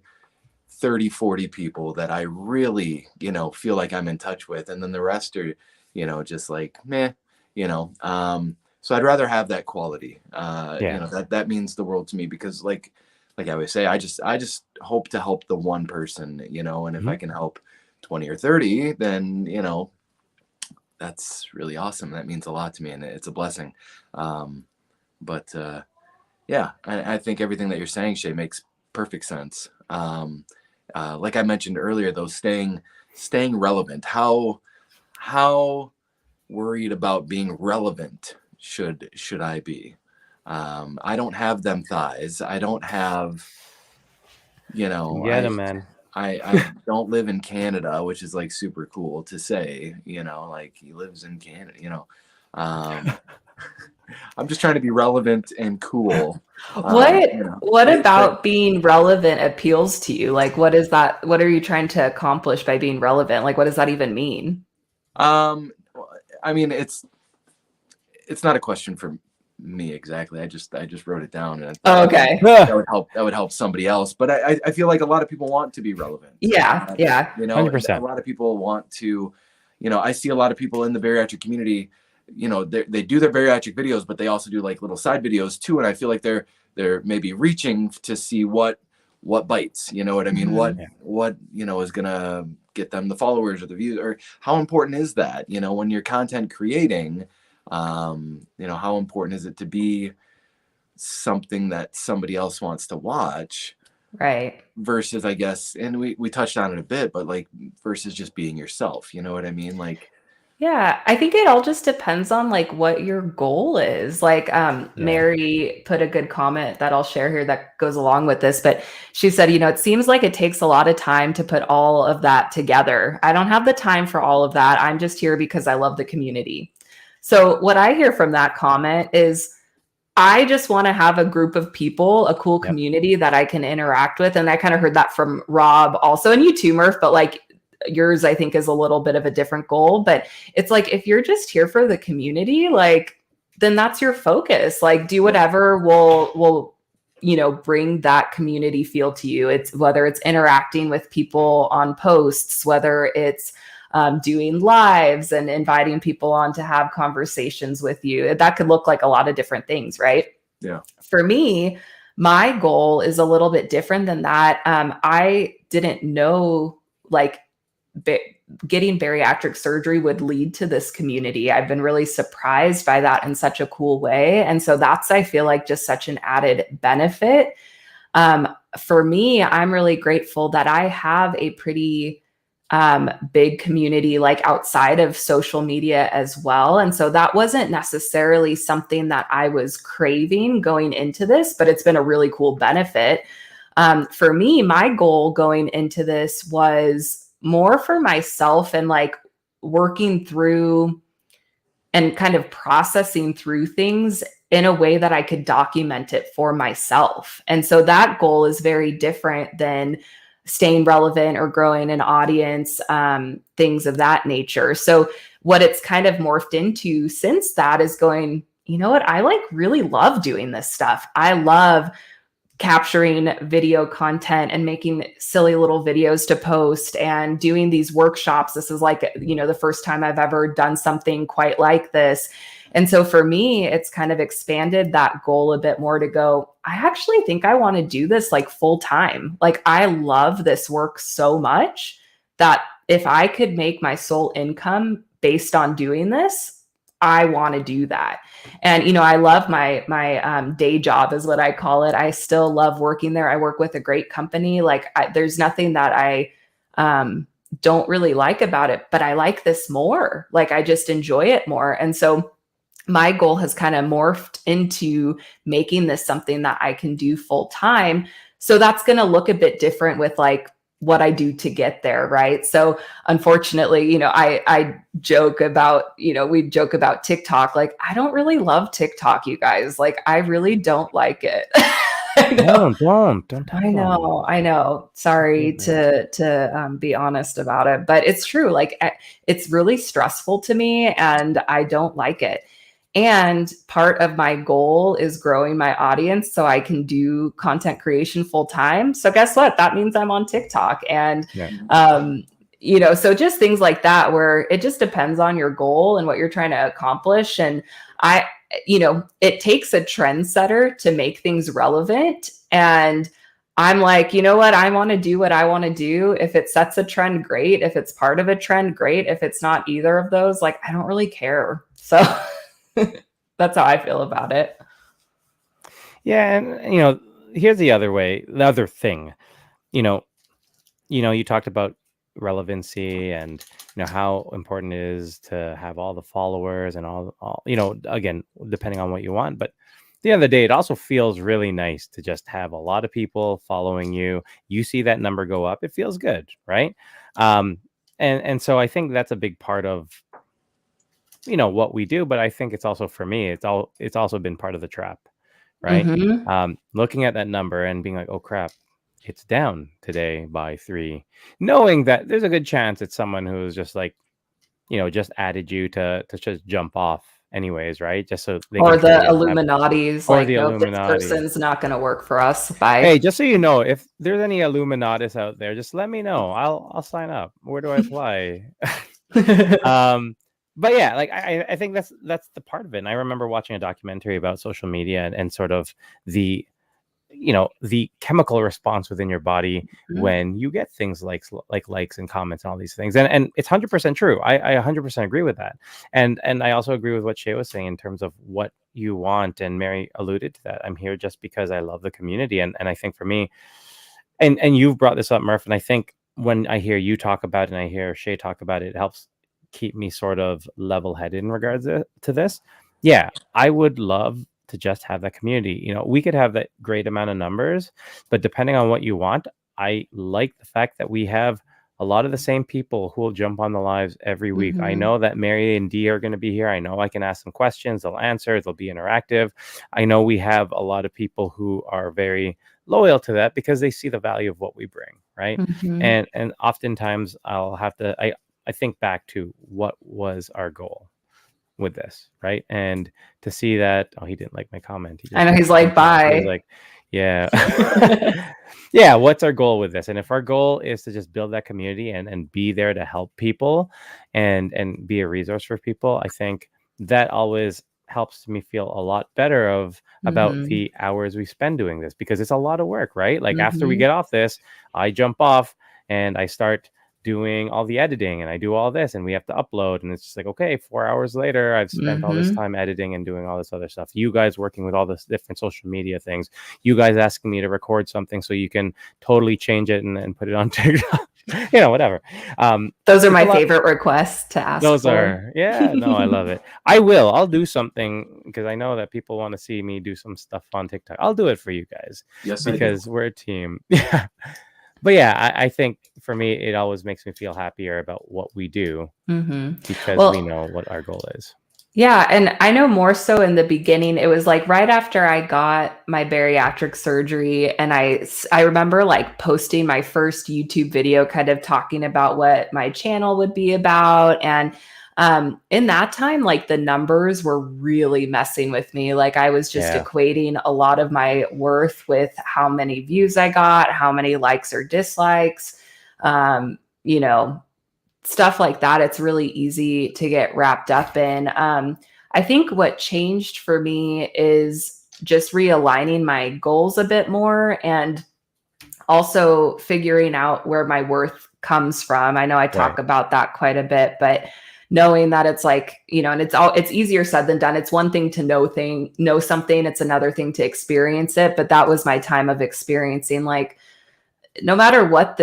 C: 30, 40 people that I really, you know, feel like I'm in touch with. And then the rest are, you know, just like, meh, you know. So I'd rather have that quality. You know, that means the world to me, because like I always say, I just hope to help the one person, you know, and if I can help 20 or 30, then, you know, that's really awesome. That means a lot to me, and it's a blessing. Yeah, I think everything that you're saying, Shay, makes perfect sense. Like I mentioned earlier, though, staying relevant. How worried about being relevant should I be? I don't have them thighs. I don't have, you know,
B: man.
C: I don't live in Canada, which is like super cool to say, you know, like he lives in Canada, you know. I'm just trying to be relevant and cool.
D: What about being relevant appeals to you? Like, what is that? What are you trying to accomplish by being relevant? Like, what does that even mean?
C: I mean, it's not a question for me exactly. I just wrote it down, and
D: okay,
C: that would help somebody else. But I feel like a lot of people want to be relevant.
D: Yeah.
C: You know,
B: 100%.
C: a lot of people want to, you know, I see a lot of people in the bariatric community, you know, they do their bariatric videos, but they also do like little side videos too. And I feel like they're maybe reaching to see what bites, you know what I mean? What, you know, is going to get them the followers or the views, or how important is that, you know, when you're content creating, you know, how important is it to be something that somebody else wants to watch?
D: Right.
C: Versus, I guess, and we touched on it a bit, but like versus just being yourself, you know what I mean? Like,
D: yeah, I think it all just depends on like what your goal is. Like Mary put a good comment that I'll share here that goes along with this, but she said, you know, it seems like it takes a lot of time to put all of that together. I don't have the time for all of that. I'm just here because I love the community. So what I hear from that comment is, I just want to have a group of people, a cool community that I can interact with. And I kind of heard that from Rob also, and you too, Murph, but like yours, I think, is a little bit of a different goal. But it's like, if you're just here for the community, like, then that's your focus. Like, do whatever will, you know, bring that community feel to you. It's whether it's interacting with people on posts, whether it's doing lives and inviting people on to have conversations with you. That could look like a lot of different things, right?
C: Yeah.
D: For me, my goal is a little bit different than that. I didn't know like getting bariatric surgery would lead to this community. I've been really surprised by that in such a cool way. And so that's, I feel like, just such an added benefit. For me, I'm really grateful that I have a pretty big community like outside of social media as well. And so that wasn't necessarily something that I was craving going into this, but it's been a really cool benefit. For me, my goal going into this was more for myself and like working through and kind of processing through things in a way that I could document it for myself. And so that goal is very different than staying relevant or growing an audience, things of that nature. So what it's kind of morphed into since that is going, you know what, I like really love doing this stuff. I love capturing video content and making silly little videos to post and doing these workshops. This is like, you know, the first time I've ever done something quite like this. And so for me, it's kind of expanded that goal a bit more to go, I actually think I want to do this like full time. Like, I love this work so much that if I could make my sole income based on doing this, I want to do that. And, you know, I love my day job is what I call it. I still love working there. I work with a great company. Like, there's nothing that I don't really like about it, but I like this more. Like, I just enjoy it more. And so my goal has kind of morphed into making this something that I can do full time. So that's going to look a bit different with like what I do to get there, right? So unfortunately, you know, I joke about, you know, we joke about TikTok. Like, I don't really love TikTok, you guys. Like, I really don't like it. I know.
B: Don't tell
D: I know,
B: them.
D: I know. Sorry
B: Mhm.
D: to be honest about it, but it's true. Like, it's really stressful to me, and I don't like it. And part of my goal is growing my audience so I can do content creation full time. So guess what? That means I'm on TikTok, and
B: Yeah.
D: um, you know, so just things like that where it just depends on your goal and what you're trying to accomplish. And I, you know, it takes a trendsetter to make things relevant. And I'm like, you know what? I want to do what I want to do. If it sets a trend, great. If it's part of a trend, great. If it's not either of those, like, I don't really care. So that's how I feel about it.
B: Yeah, and you know, here's the other thing. You know, you talked about relevancy and how important it is to have all the followers and all again, depending on what you want. But at the end of the day, it also feels really nice to just have a lot of people following you. You see that number go up, it feels good, right? Um, and so I think that's a big part of what we do. But I think it's also, for me, it's also been part of the trap, right?
D: Mm-hmm.
B: Looking at that number and being like, oh crap, it's down today by 3, knowing that there's a good chance it's someone who's just like, just added you to just jump off anyways, right? Just so they
D: Or
B: can try to
D: the
B: get that,
D: Illuminati's
B: or
D: like,
B: the
D: nope, this
B: Illuminati.
D: person's not going to work for us. Bye.
B: Hey, just so you know, if there's any Illuminatis out there, just let me know. I'll sign up. Where do I apply? But yeah, like I think that's the part of it. And I remember watching a documentary about social media and sort of the the chemical response within your body when you get things like likes and comments and all these things, and it's 100% true. I 100% agree with that, and I also agree with what Shay was saying in terms of what you want, and Mary alluded to that. I'm here just because I love the community, and I think for me, and you've brought this up, Murph, and I think when I hear you talk about it and I hear Shay talk about it, it helps keep me sort of level-headed in regards to this. Yeah, I would love to just have that community. We could have that great amount of numbers, but depending on what you want, I like the fact that we have a lot of the same people who will jump on the lives every week. I
D: Mhm.
B: know that Mary and Dee are going to be here. I know I can ask them questions. They'll answer. They'll be interactive. I know we have a lot of people who are very loyal to that because they see the value of what we bring, right?
D: Mhm.
B: And oftentimes I think back to what was our goal with this, right? And to see that, oh, he didn't like my comment. He
D: I
B: just
D: know, he's like,
B: he was
D: bye.
B: like, yeah. Yeah, what's our goal with this? And if our goal is to just build that community and be there to help people and be a resource for people, I think that always helps me feel a lot better about
D: Mhm.
B: the hours we spend doing this, because it's a lot of work, right? Like after we
D: Mhm.
B: get off this, I jump off and I start doing all the editing, and I do all this, and we have to upload, and it's just like, okay, 4 hours later, I've spent all this
D: Mhm.
B: time editing and doing all this other stuff. You guys working with all this different social media things, you guys asking me to record something so you can totally change it and put it on TikTok, whatever.
D: Those are
B: It's a
D: my
B: lot.
D: favorite requests to ask
B: Those
D: for.
B: are, yeah, no, I love it. I'll do something because I know that people want to see me do some stuff on TikTok. I'll do it for you guys
C: Yes, I do.
B: because we're a team. Yeah. But yeah, I think for me, it always makes me feel happier about what we do
D: Mhm.
B: because we
D: Well,
B: know what our goal is.
D: yeah, and I know more so in the beginning, it was like right after I got my bariatric surgery, and I remember like posting my first YouTube video kind of talking about what my channel would be about. And in that time, like the numbers were really messing with me. Like I was just
B: Yeah.
D: equating a lot of my worth with how many views I got, how many likes or dislikes. You know, stuff like that, it's really easy to get wrapped up in. I think what changed for me is just realigning my goals a bit more, and also figuring out where my worth comes from. I know I talk
B: Right.
D: about that quite a bit, but knowing that it's like, and it's easier said than done. It's one thing to know something, it's another thing to experience it. But that was my time of experiencing, like, no matter where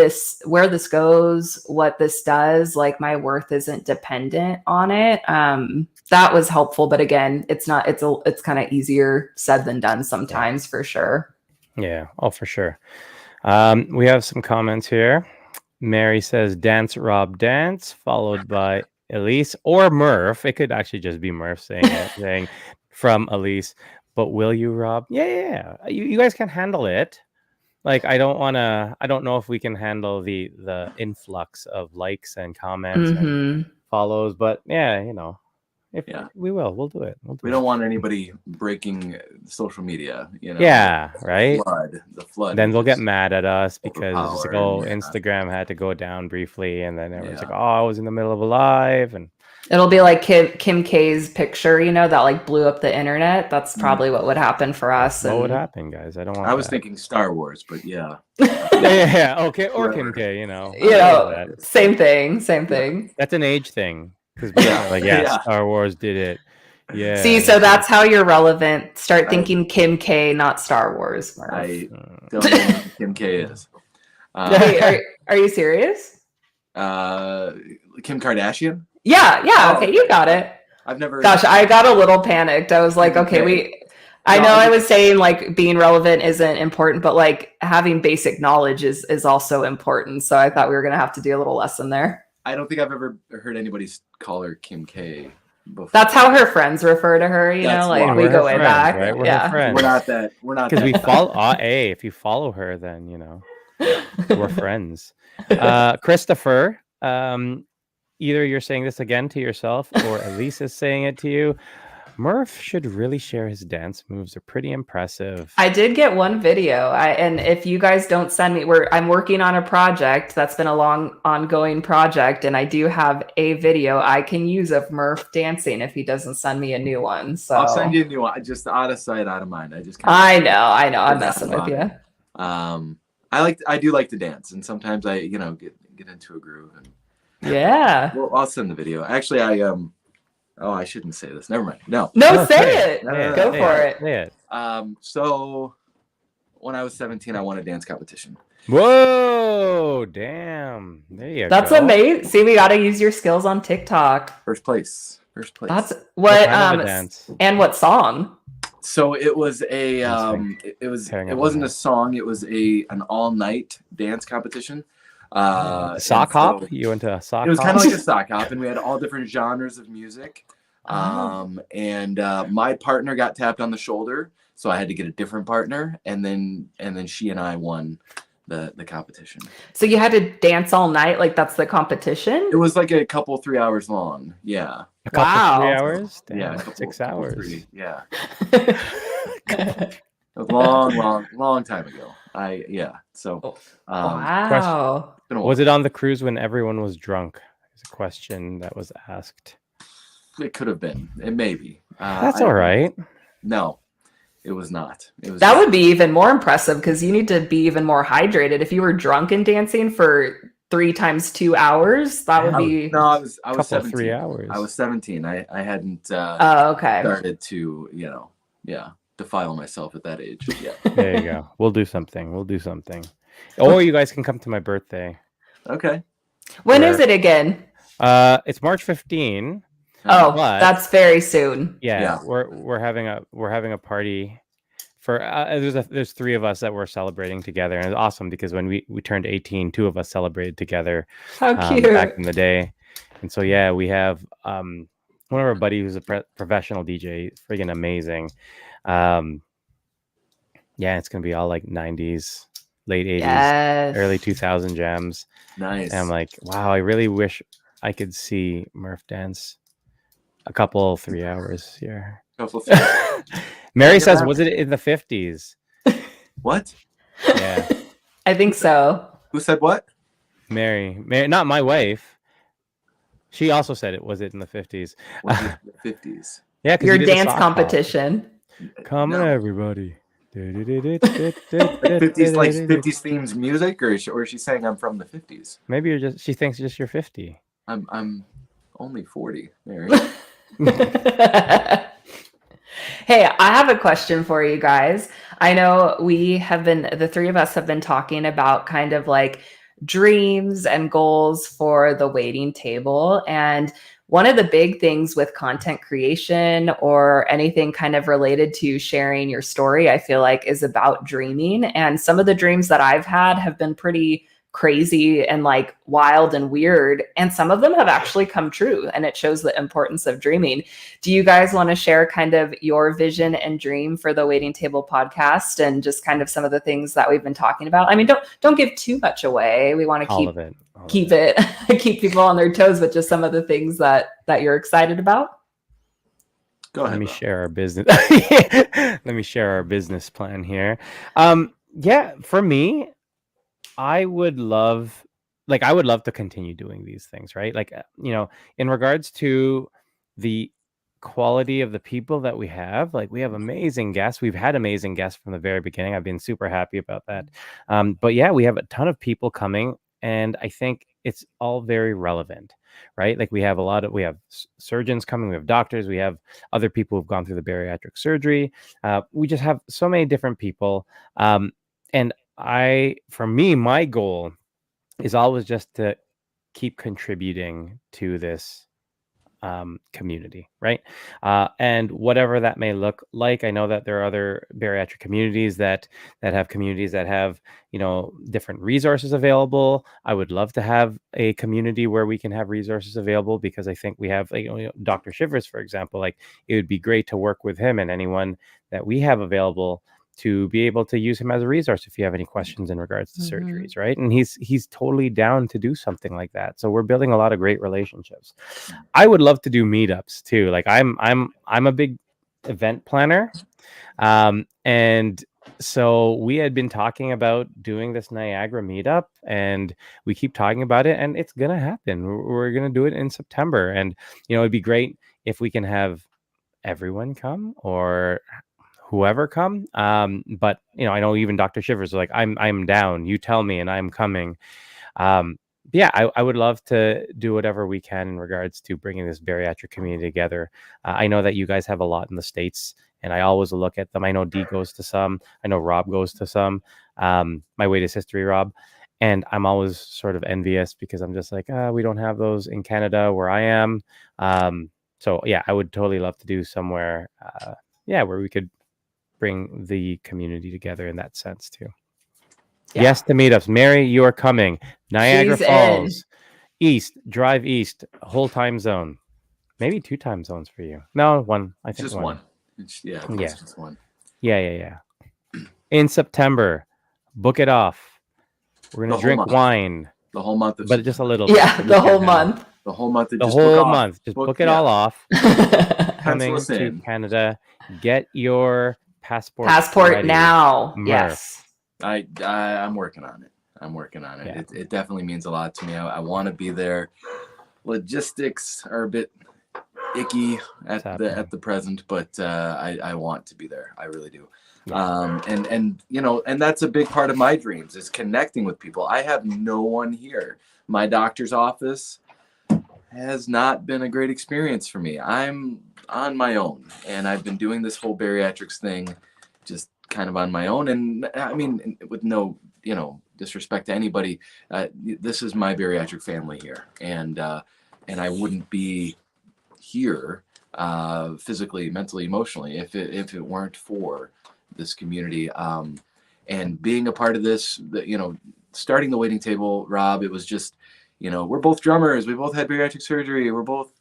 D: this goes, what this does, like my worth isn't dependent on it. That was helpful, but again, it's kind of easier said than done
B: Yeah.
D: sometimes, for sure.
B: Yeah. Oh, for sure. We have some comments here. Mary says, "Dance, Rob, dance," followed by Elise or Murph. It could actually just be Murph saying it, saying from Elise. But will you, Rob? Yeah. You guys can handle it. Like, I don't know if we can handle the influx of likes and comments and follows, but yeah, if we'll do it.
C: We don't want anybody breaking social media,
B: Yeah, right.
C: The flood.
B: Then they'll get mad at us because it's like,
C: overpowered,
B: Instagram had to go down briefly, and then everyone's like, oh, I was in the middle of a live, and
D: it'll be like Kim K's picture, that like blew up the internet. That's probably what would happen for us.
B: What would happen, guys? I don't want.
C: I was thinking Star Wars, but yeah.
B: yeah. Okay, or Kim K.
D: Same thing.
B: That's an age thing. Because Star Wars did it. Yeah.
D: See, so that's how you're relevant. Start thinking Kim K, not Star Wars. Murph.
C: I don't know who Kim K is.
D: Wait, are you serious?
C: Kim Kardashian?
D: Yeah. Okay, you got it.
C: I've never.
D: Gosh, I got a little panicked. I was like, okay, I was saying like being relevant isn't important, but like having basic knowledge is also important. So I thought we were gonna have to do a little lesson there.
C: I don't think I've ever heard anybody call her Kim K before.
D: That's how her friends refer to her, we go way back.
B: Right? We're her friends.
C: We're not
B: because we follow if you follow her, then we're friends. Christopher, either you're saying this again to yourself or Elise is saying it to you. Murph should really share his dance moves. They're pretty impressive.
D: I did get one video. And if you guys don't send me, I'm working on a project that's been a long ongoing project, and I do have a video I can use of Murph dancing if he doesn't send me a new one. So
C: I'll send you a new one. Just out of sight, out of mind.
D: I know. I'm messing with you.
C: I do like to dance, and sometimes I get into a groove. And
D: yeah.
C: Well, I'll send the video. Actually, I shouldn't say this. Never mind. No,
D: say it. Go for it.
B: Say it.
C: So when I was 17, I won a dance competition.
B: Whoa, damn. There you go.
D: That's amazing. See, we got to use your skills on TikTok.
C: First place.
D: That's what
B: dance?
D: And what song?
C: So it was it wasn't a song, it was an all-night dance competition.
B: Sock hop? You went to a sock hop?
C: It was kind of like a sock hop, and we had all different genres of music. And my partner got tapped on the shoulder, so I had to get a different partner, and then she and I won the competition.
D: So you had to dance all night, like that's the competition?
C: It was like a couple 3 hours long. Yeah.
B: A couple 3 hours? Damn,
C: yeah,
B: 6 hours.
C: 3, yeah. It was long time ago. So
D: wow.
B: Was it on the cruise when everyone was drunk? Is a question that was asked.
C: It could have been. It may be.
B: That's all right.
C: No, it was not.
D: That would be even more impressive because you need to be even more hydrated. If you were drunk and dancing for 3 times 2 hours, that would be.
C: I was 17.
B: 3 hours.
C: I was 17. I hadn't.
D: Okay.
C: Started to defile myself at that age. Yeah.
B: There you go. We'll do something. Or you guys can come to my birthday.
C: Okay.
D: When is it again?
B: It's March 15.
D: Oh, that's very soon.
B: Yeah. We're having a party for there's 3 of us that we're celebrating together, and it's awesome because when we turned 18, 2 of us celebrated together.
D: How cute.
B: Back in the day. And so we have one of our buddies who's a professional DJ, friggin' amazing. It's gonna be all like 90s, late 80s, early 2000 jams.
C: Nice.
B: And I'm like, wow, I really wish I could see Murph dance a couple 3 hours here. Mary says, was it in the 50s?
C: What?
B: Yeah.
D: I think so.
C: Who said what?
B: Mary, not my wife. She also said it. Was it in the 50s?
C: Was it in the 50s?
B: Yeah,
D: your dance competition.
B: Come on, everybody.
C: 50s, like 50s themes music, or is she saying I'm from the 50s?
B: Maybe she thinks you're 50.
C: I'm only 40, Mary.
D: Hey, I have a question for you guys. I know the 3 of us have been talking about kind of like dreams and goals for the waiting table. And one of the big things with content creation or anything kind of related to sharing your story, I feel like is about dreaming. And some of the dreams that I've had have been pretty crazy and like wild and weird. And some of them have actually come true. And it shows the importance of dreaming. Do you guys want to share kind of your vision and dream for the Waiting Table podcast and just kind of some of the things that we've been talking about? I mean, don't give too much away. We want to keep people on their toes with just some of the things that you're excited about.
C: Go ahead.
B: Let me share our business. Let me share our business plan here. Yeah, for me, I would love to continue doing these things, right? Like, in regards to the quality of the people that we have, like we have amazing guests. We've had amazing guests from the very beginning. I've been super happy about that. But yeah, we have a ton of people coming, and I think it's all very relevant, right? Like we have surgeons coming, we have doctors, we have other people who've gone through the bariatric surgery. We just have so many different people. And for me, my goal is always just to keep contributing to this community, right? And whatever that may look like, I know that there are other bariatric communities that have different resources available. I would love to have a community where we can have resources available, because I think we have, Dr. Shivers, for example. Like, it would be great to work with him and anyone that we have available to be able to use him as a resource if you have any questions in regards to surgeries, right? And he's totally down to do something like that. So we're building a lot of great relationships. I would love to do meetups too. Like I'm a big event planner, and so we had been talking about doing this Niagara meetup, and we keep talking about it, and it's gonna happen. We're gonna do it in September, and it'd be great if we can have everyone come or whoever come. But I know even Dr. Shivers is like, I'm down. You tell me and I'm coming. Yeah, I would love to do whatever we can in regards to bringing this bariatric community together. I know that you guys have a lot in the States, and I always look at them. I know Dee goes to some. I know Rob goes to some. My Weight is History, Rob. And I'm always sort of envious because I'm just like, we don't have those in Canada where I am. So yeah, I would totally love to do somewhere, where we could bring the community together in that sense too. Yeah. Yes to meetups. Mary, you are coming. Niagara Falls, east, drive east, whole time zone. Maybe 2 time zones for you. No, one. I think
C: just one. It's just one.
B: Yeah. In September, book it off. We're gonna drink wine.
C: The whole month,
B: but just a little.
D: Yeah, the whole month.
C: The whole month.
B: The whole month. Just book it all off. Coming to Canada. Get your passport ready.
D: Now.
B: Murph.
D: Yes.
C: I'm working on it. Yeah. It definitely means a lot to me. I want to be there. Logistics are a bit icky at the present, but I want to be there. I really do. Yeah. And that's a big part of my dreams, is connecting with people. I have no one here. My doctor's office has not been a great experience for me. I'm on my own, and I've been doing this whole bariatrics thing just kind of on my own. And I mean, with no, disrespect to anybody, this is my bariatric family here, and I wouldn't be here physically, mentally, emotionally if it weren't for this community. And being a part of this, starting the Waiting Table, Rob, it was just, we're both drummers. We both had bariatric surgery. We're both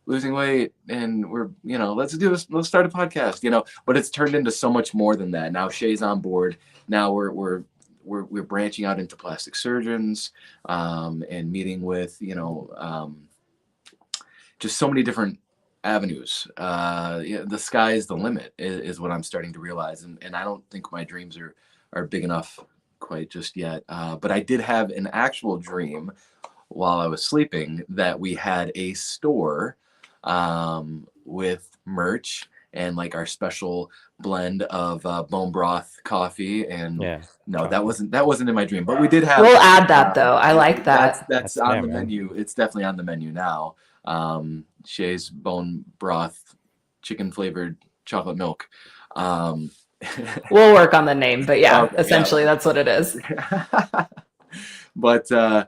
C: losing weight, and we're, let's do this. Let's start a podcast, but it's turned into so much more than that. Now Shay's on board. Now we're branching out into plastic surgeons, and meeting with, just so many different avenues. The sky's the limit is what I'm starting to realize. And I don't think my dreams are big enough quite just yet. But I did have an actual dream while I was sleeping that we had a store with merch and like our special blend of bone broth coffee. And that wasn't in my dream, but we did have.
D: We'll add that though. I like that.
C: That's on the menu. It's definitely on the menu now. Shay's bone broth, chicken flavored chocolate milk.
D: We'll work on the name, but essentially that's what it is.
C: But I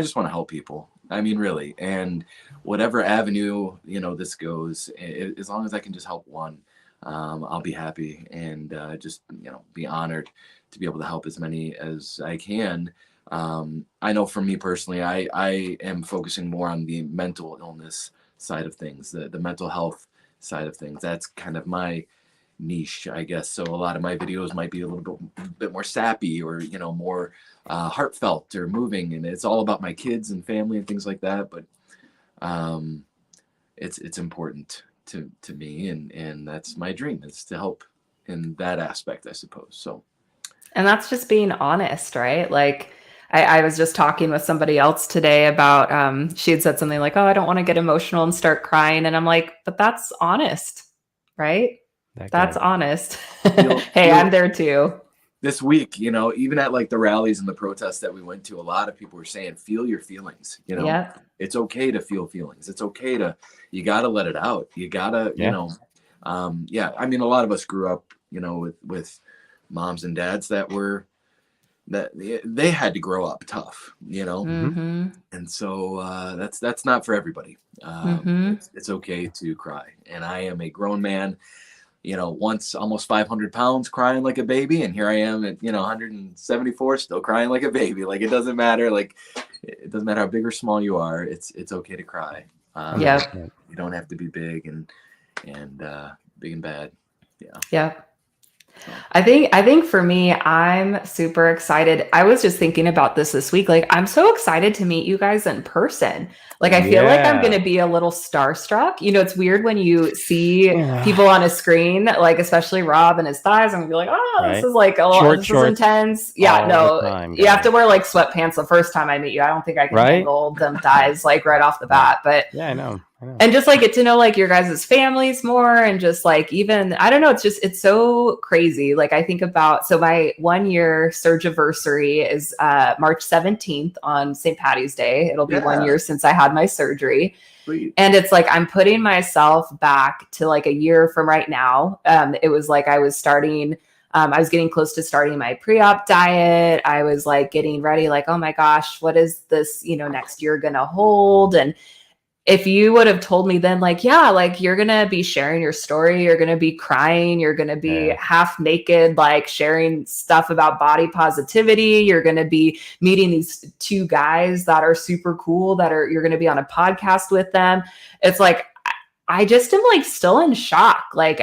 C: just want to help people. I mean, really, and whatever avenue this goes, as long as I can just help one, I'll be happy and just, be honored to be able to help as many as I can. I know for me personally, I am focusing more on the mental illness side of things, the mental health side of things. That's kind of my niche, I guess. So a lot of my videos might be a little bit more sappy or, more heartfelt or moving. And it's all about my kids and family and things like that. But it's important to me. And that's my dream, is to help in that aspect, I suppose. So.
D: And that's just being honest, right? Like, I was just talking with somebody else today about, she had said something like, oh, I don't want to get emotional and start crying. And I'm like, but that's honest, right? That's honest. Hey, I'm there too.
C: This week, even at like the rallies and the protests that we went to, a lot of people were saying, feel your feelings,
D: Yeah.
C: It's okay to feel feelings. It's okay you got to let it out. You got to, I mean, a lot of us grew up, with moms and dads that they had to grow up tough,
D: Mm-hmm.
C: and so that's not for everybody. It's okay to cry, and I am a grown man, once almost 500 pounds, crying like a baby, and here I am at 174, still crying like a baby. Like, it doesn't matter, it doesn't matter how big or small you are. It's okay to cry. You don't have to be big and big and bad.
D: Yeah. I think for me, I'm super excited. I was just thinking about this week. Like, I'm so excited to meet you guys in person. Like, I feel like I'm going to be a little starstruck. It's weird when you see people on a screen, like especially Rob and his thighs, and you're like, oh, this is like a lot. This is intense. Yeah, no, you have to wear like sweatpants the first time I meet you. I don't think I can handle them thighs like right off the bat. But
B: yeah, I know.
D: And just like get to know like your guys' families more, and just like, even, I don't know, it's so crazy. Like, I think about, so my 1 year surgiversary is March 17th on St. Patty's Day. It'll be 1 year since I had my surgery.
C: Sweet.
D: And it's like, I'm putting myself back to like a year from right now. It was like, I was getting close to starting my pre-op diet. I was like getting ready, like, oh my gosh, what is this, next year gonna hold? And if you would have told me then, like, yeah, like, you're going to be sharing your story, you're going to be crying, you're going to be half naked, like sharing stuff about body positivity, you're going to be meeting these two guys that are super cool, you're going to be on a podcast with them. It's like, I just am like still in shock. Like,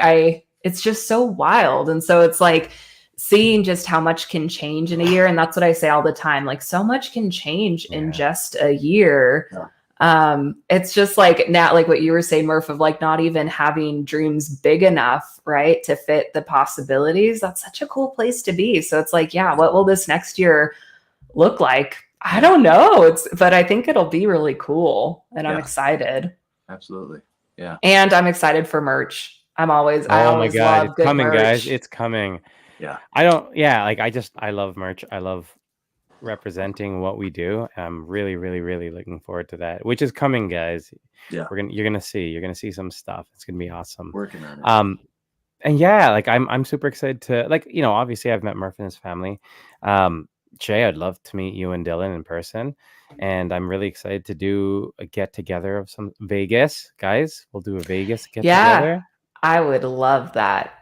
D: it's just so wild. And so it's like seeing just how much can change in a year. And that's what I say all the time. Like, so much can change in just a year.
C: Yeah.
D: It's just like now, like what you were saying, Murph, of like not even having dreams big enough, right, to fit the possibilities. That's such a cool place to be. So it's like, yeah, what will this next year look like? I don't know. But I think it'll be really cool, and I'm excited.
C: Absolutely. Yeah.
D: And I'm excited for merch. I always
B: my God,
D: love
B: it's coming,
D: merch.
B: guys. It's coming.
C: Yeah.
B: I love merch. I love representing what we do. I'm really, really, really looking forward to that, which is coming, guys.
C: Yeah.
B: You're gonna see some stuff. It's gonna be awesome.
C: Working on it.
B: And yeah, like I'm super excited to, like, obviously I've met Murph and his family. Jay, I'd love to meet you and Dylan in person, and I'm really excited to do a get together of some Vegas guys. We'll do a Vegas get together.
D: I would love that.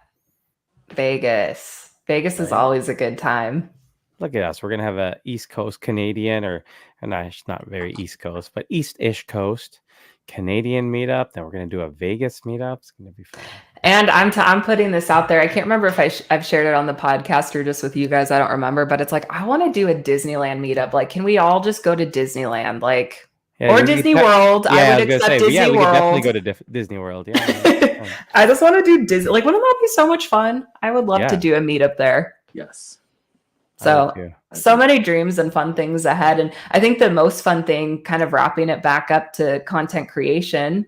D: Vegas is always a good time.
B: Look at us. We're going to have a East Coast Canadian, not very East Coast, but East-ish Coast Canadian meetup. Then we're going to do a Vegas meetup. It's going to be fun.
D: And I'm putting this out there. I can't remember if I've shared it on the podcast or just with you guys. I don't remember, but it's like, I want to do a Disneyland meetup. Like, can we all just go to Disneyland? Like, or Disney World. I would accept Disney World.
B: We could definitely go to Disney World. Yeah.
D: I just want to do Disney. Like, wouldn't that be so much fun? I would love to do a meetup there.
C: Yes.
D: So many dreams and fun things ahead. And I think the most fun thing, kind of wrapping it back up to content creation,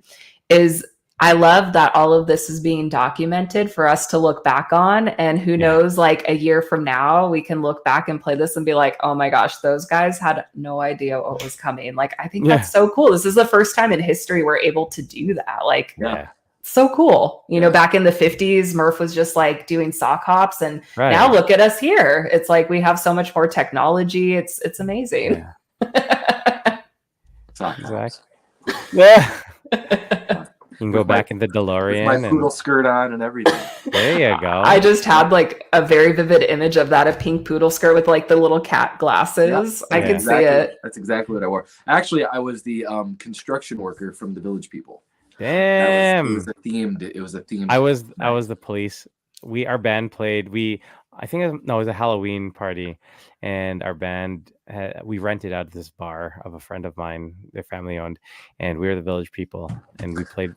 D: is I love that all of this is being documented for us to look back on. And who knows, like a year from now, we can look back and play this and be like, oh my gosh, those guys had no idea what was coming. Like, I think that's so cool. This is the first time in history we're able to do that. Like, so cool. Back in the 50s, Murph was just like doing sock hops, and now look at us here. It's like we have so much more technology. It's amazing.
C: Sock hops.
B: Yeah. You can go
C: With my-
B: back in the
C: with
B: DeLorean
C: my
B: and
C: poodle skirt on and everything.
B: there you go.
D: I just had like a very vivid image of that, a pink poodle skirt with like the little cat glasses. I
B: Yeah.
D: could see it.
C: That's exactly what I wore. Actually, I was the construction worker from the Village People.
B: Damn.
C: It was a themed.
B: I was the police. Our band played. It was a Halloween party, and our band we rented out this bar of a friend of mine, their family owned, and we were the Village People, and we played.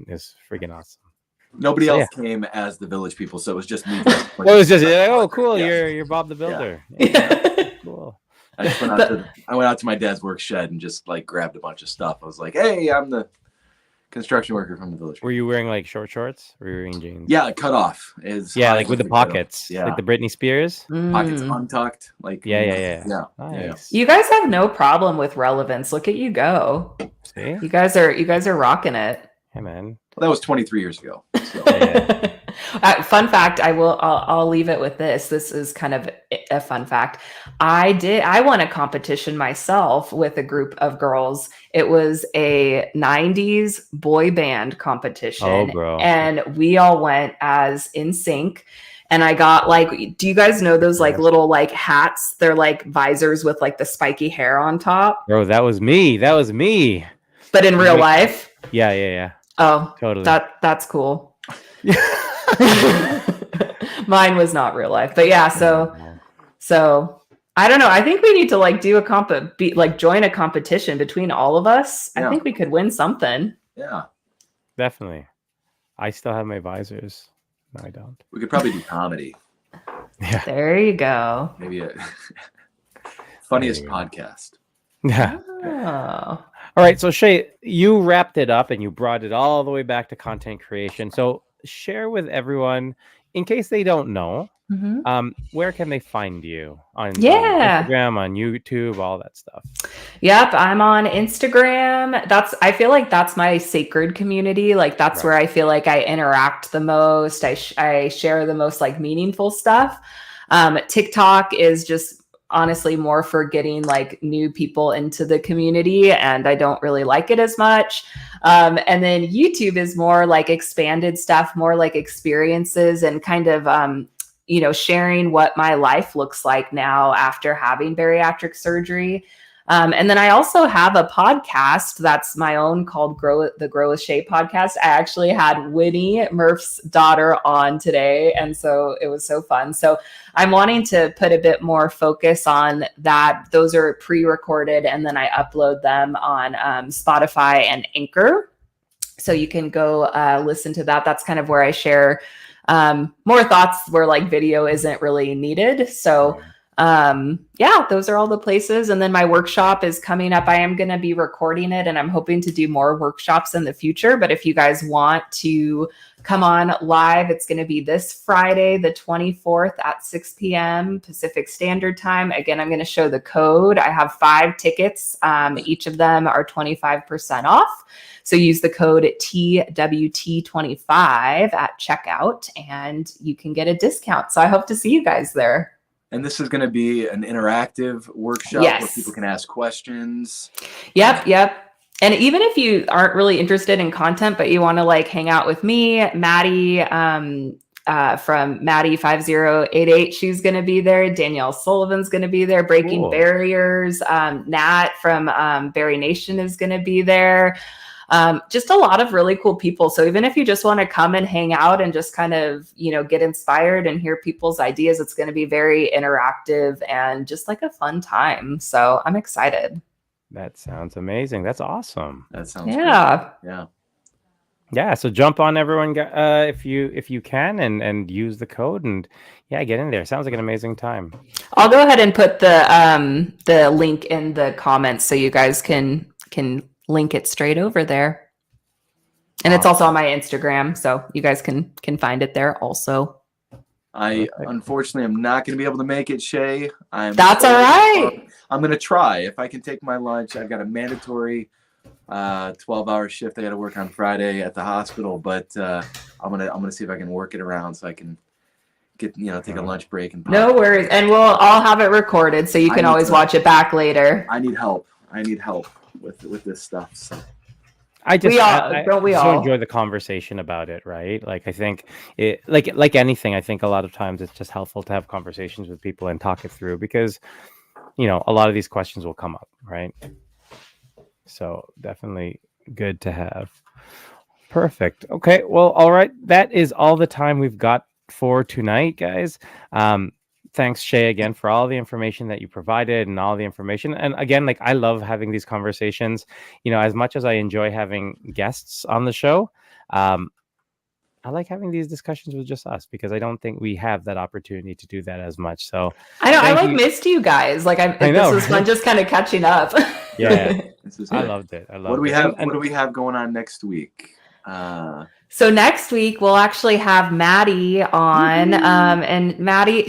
B: It was freaking awesome.
C: Nobody
B: So,
C: else came as the Village People, so it was just me.
B: Well, it was just oh cool,
C: Yeah.
B: you're Bob the Builder.
D: Yeah.
B: Cool.
C: I just went out to my dad's work shed and just like grabbed a bunch of stuff. I was like, "Hey, I'm the construction worker from the Village."
B: Were you wearing like short shorts? Or were you wearing jeans?
C: Yeah, cut off is
B: Yeah,
C: high
B: like with the
C: as they cut off.
B: pockets,
C: Yeah,
B: like the Britney Spears.
C: pockets
D: Mm.
C: untucked. Like
B: Yeah.
C: yeah.
B: Nice.
D: You guys have no problem with relevance. Look at you go.
B: See?
D: You guys are rocking it.
B: Hey, man.
C: Well, that was 23 years ago. So.
B: Yeah.
D: Fun fact, I'll leave it with this. This is kind of a fun fact. I won a competition myself with a group of girls. It was a 90s boy band competition.
B: Oh, bro.
D: And we all went as NSYNC. And I got like, do you guys know those like
B: Yes.
D: little like hats? They're like visors with like the spiky hair on top,
B: Bro, that was me.
D: but in real life.
B: Yeah.
D: Oh,
B: Totally.
D: that's cool. Mine was not real life, but yeah. So I don't know. I think we need to like do a join a competition between all of us. I
C: Yeah.
D: think we could win something.
C: Yeah,
B: Definitely. I still have my visors. No, I don't.
C: we could probably do comedy.
B: Yeah.
D: There you go.
C: Maybe a funniest
B: There you
C: podcast.
B: Yeah.
D: Oh.
B: All right. So Shay, you wrapped it up and you brought it all the way back to content creation. So share with everyone, in case they don't know,
D: Mhm.
B: where can they find you on
D: Yeah.
B: Instagram, on YouTube, all that stuff?
D: Yep, I'm on Instagram. I feel like that's my sacred community. Like that's
B: Right.
D: where I feel like I interact the most. I share the most like meaningful stuff. TikTok is just honestly more for getting like new people into the community, and I don't really like it as much. And then YouTube is more like expanded stuff, more like experiences and kind of sharing what my life looks like now after having bariatric surgery. And then I also have a podcast that's my own called the Grow with Shay podcast. I actually had Winnie, Murph's daughter, on today. And so it was so fun. So I'm wanting to put a bit more focus on that. Those are pre-recorded and then I upload them on Spotify and Anchor. So you can go listen to that. That's kind of where I share more thoughts where like video isn't really needed. So those are all the places. And then my workshop is coming up. I am going to be recording it and I'm hoping to do more workshops in the future. But if you guys want to come on live, it's going to be this Friday, the 24th at 6 p.m. Pacific Standard Time. Again, I'm going to show the code. I have 5 tickets. Each of them are 25% off. So use the code TWT25 at checkout and you can get a discount. So I hope to see you guys there.
C: And this is going to be an interactive workshop where
D: Yes.
C: people can ask questions.
D: Yep. And even if you aren't really interested in content, but you want to like hang out with me, Maddie from Maddie5088, she's going to be there. Danielle Sullivan's going to be there. Breaking
B: Cool.
D: Barriers. Nat from Barry Nation is going to be there. Just a lot of really cool people. So even if you just want to come and hang out and just kind of, get inspired and hear people's ideas, it's going to be very interactive and just like a fun time. So I'm excited.
B: That sounds amazing. That's awesome.
C: That sounds
D: Yeah.
C: Good. Yeah.
B: Yeah, so jump on everyone if you can and use the code and get in there. Sounds like an amazing time.
D: I'll go ahead and put the link in the comments so you guys can link it straight over there. And it's also on my Instagram, so you guys can find it there also.
C: I unfortunately am not going to be able to make it, Shay.
D: That's all right.
C: I'm going to try. If I can take my lunch, I've got a mandatory 12-hour shift I got to work on Friday at the hospital, but I'm gonna see if I can work it around so I can get take a lunch break and
D: No worries, and I'll have it recorded so you can always watch it back later.
C: I need help with this stuff. So
B: I just
D: don't we
B: so
D: all?
B: enjoy the conversation about it, right? Like I think it like anything, I think a lot of times it's just helpful to have conversations with people and talk it through because a lot of these questions will come up, right? So definitely good to have. Perfect. Okay. Well, all right. That is all the time we've got for tonight, guys. Thanks, Shay, again for all the information that you provided and all the information. And again, like I love having these conversations. As much as I enjoy having guests on the show, I like having these discussions with just us because I don't think we have that opportunity to do that as much. So
D: I know I missed you guys. Like I know, this was fun just kind of catching up.
B: Yeah,
C: I
B: loved it.
C: What do we have? What do we have going on next week?
D: So next week we'll actually have Maddie on, and Maddie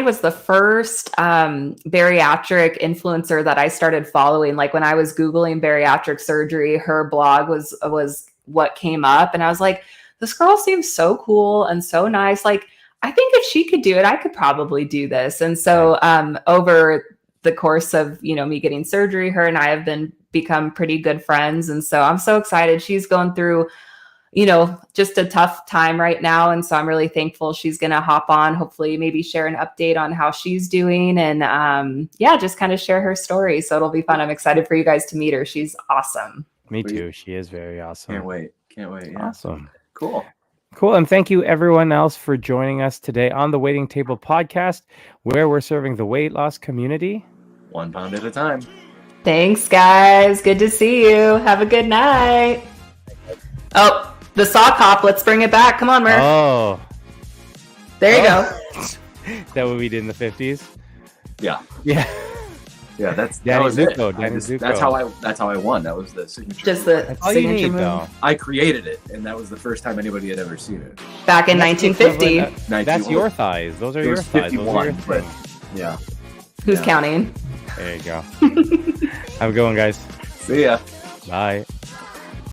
D: was the first bariatric influencer that I started following. Like when I was Googling bariatric surgery, her blog was what came up, and I was like, this girl seems so cool and so nice. Like I think if she could do it, I could probably do this. And so over the course of me getting surgery, her and I have become pretty good friends, and so I'm so excited. She's going through just a tough time right now. And so I'm really thankful she's going to hop on, hopefully maybe share an update on how she's doing and just kind of share her story. So it'll be fun. I'm excited for you guys to meet her. She's awesome.
B: Me too. She is very awesome.
C: Can't wait. Yeah.
B: Awesome.
C: Cool.
B: And thank you everyone else for joining us today on the Waiting Table podcast, where we're serving the weight loss community
C: 1 pound at a time.
D: Thanks, guys. Good to see you. Have a good night. Oh, the sock hop. Let's bring it back. Come on, Murph.
B: Oh.
D: There you go.
B: Is that what we did in the 50s?
C: Yeah.
B: Yeah.
C: Yeah, that's
B: Danny Zuko.
C: That's how I won. That was the signature.
D: Just the
B: all you
D: signature
B: need,
D: move.
B: though.
C: I created it, and that was the first time anybody had ever seen it.
D: Back in 1950.
B: That's your thighs. Those are your thighs. Those are your
C: but
B: things.
C: yeah.
D: Who's counting?
B: There you go. Have a good one, guys.
C: See ya.
B: Bye.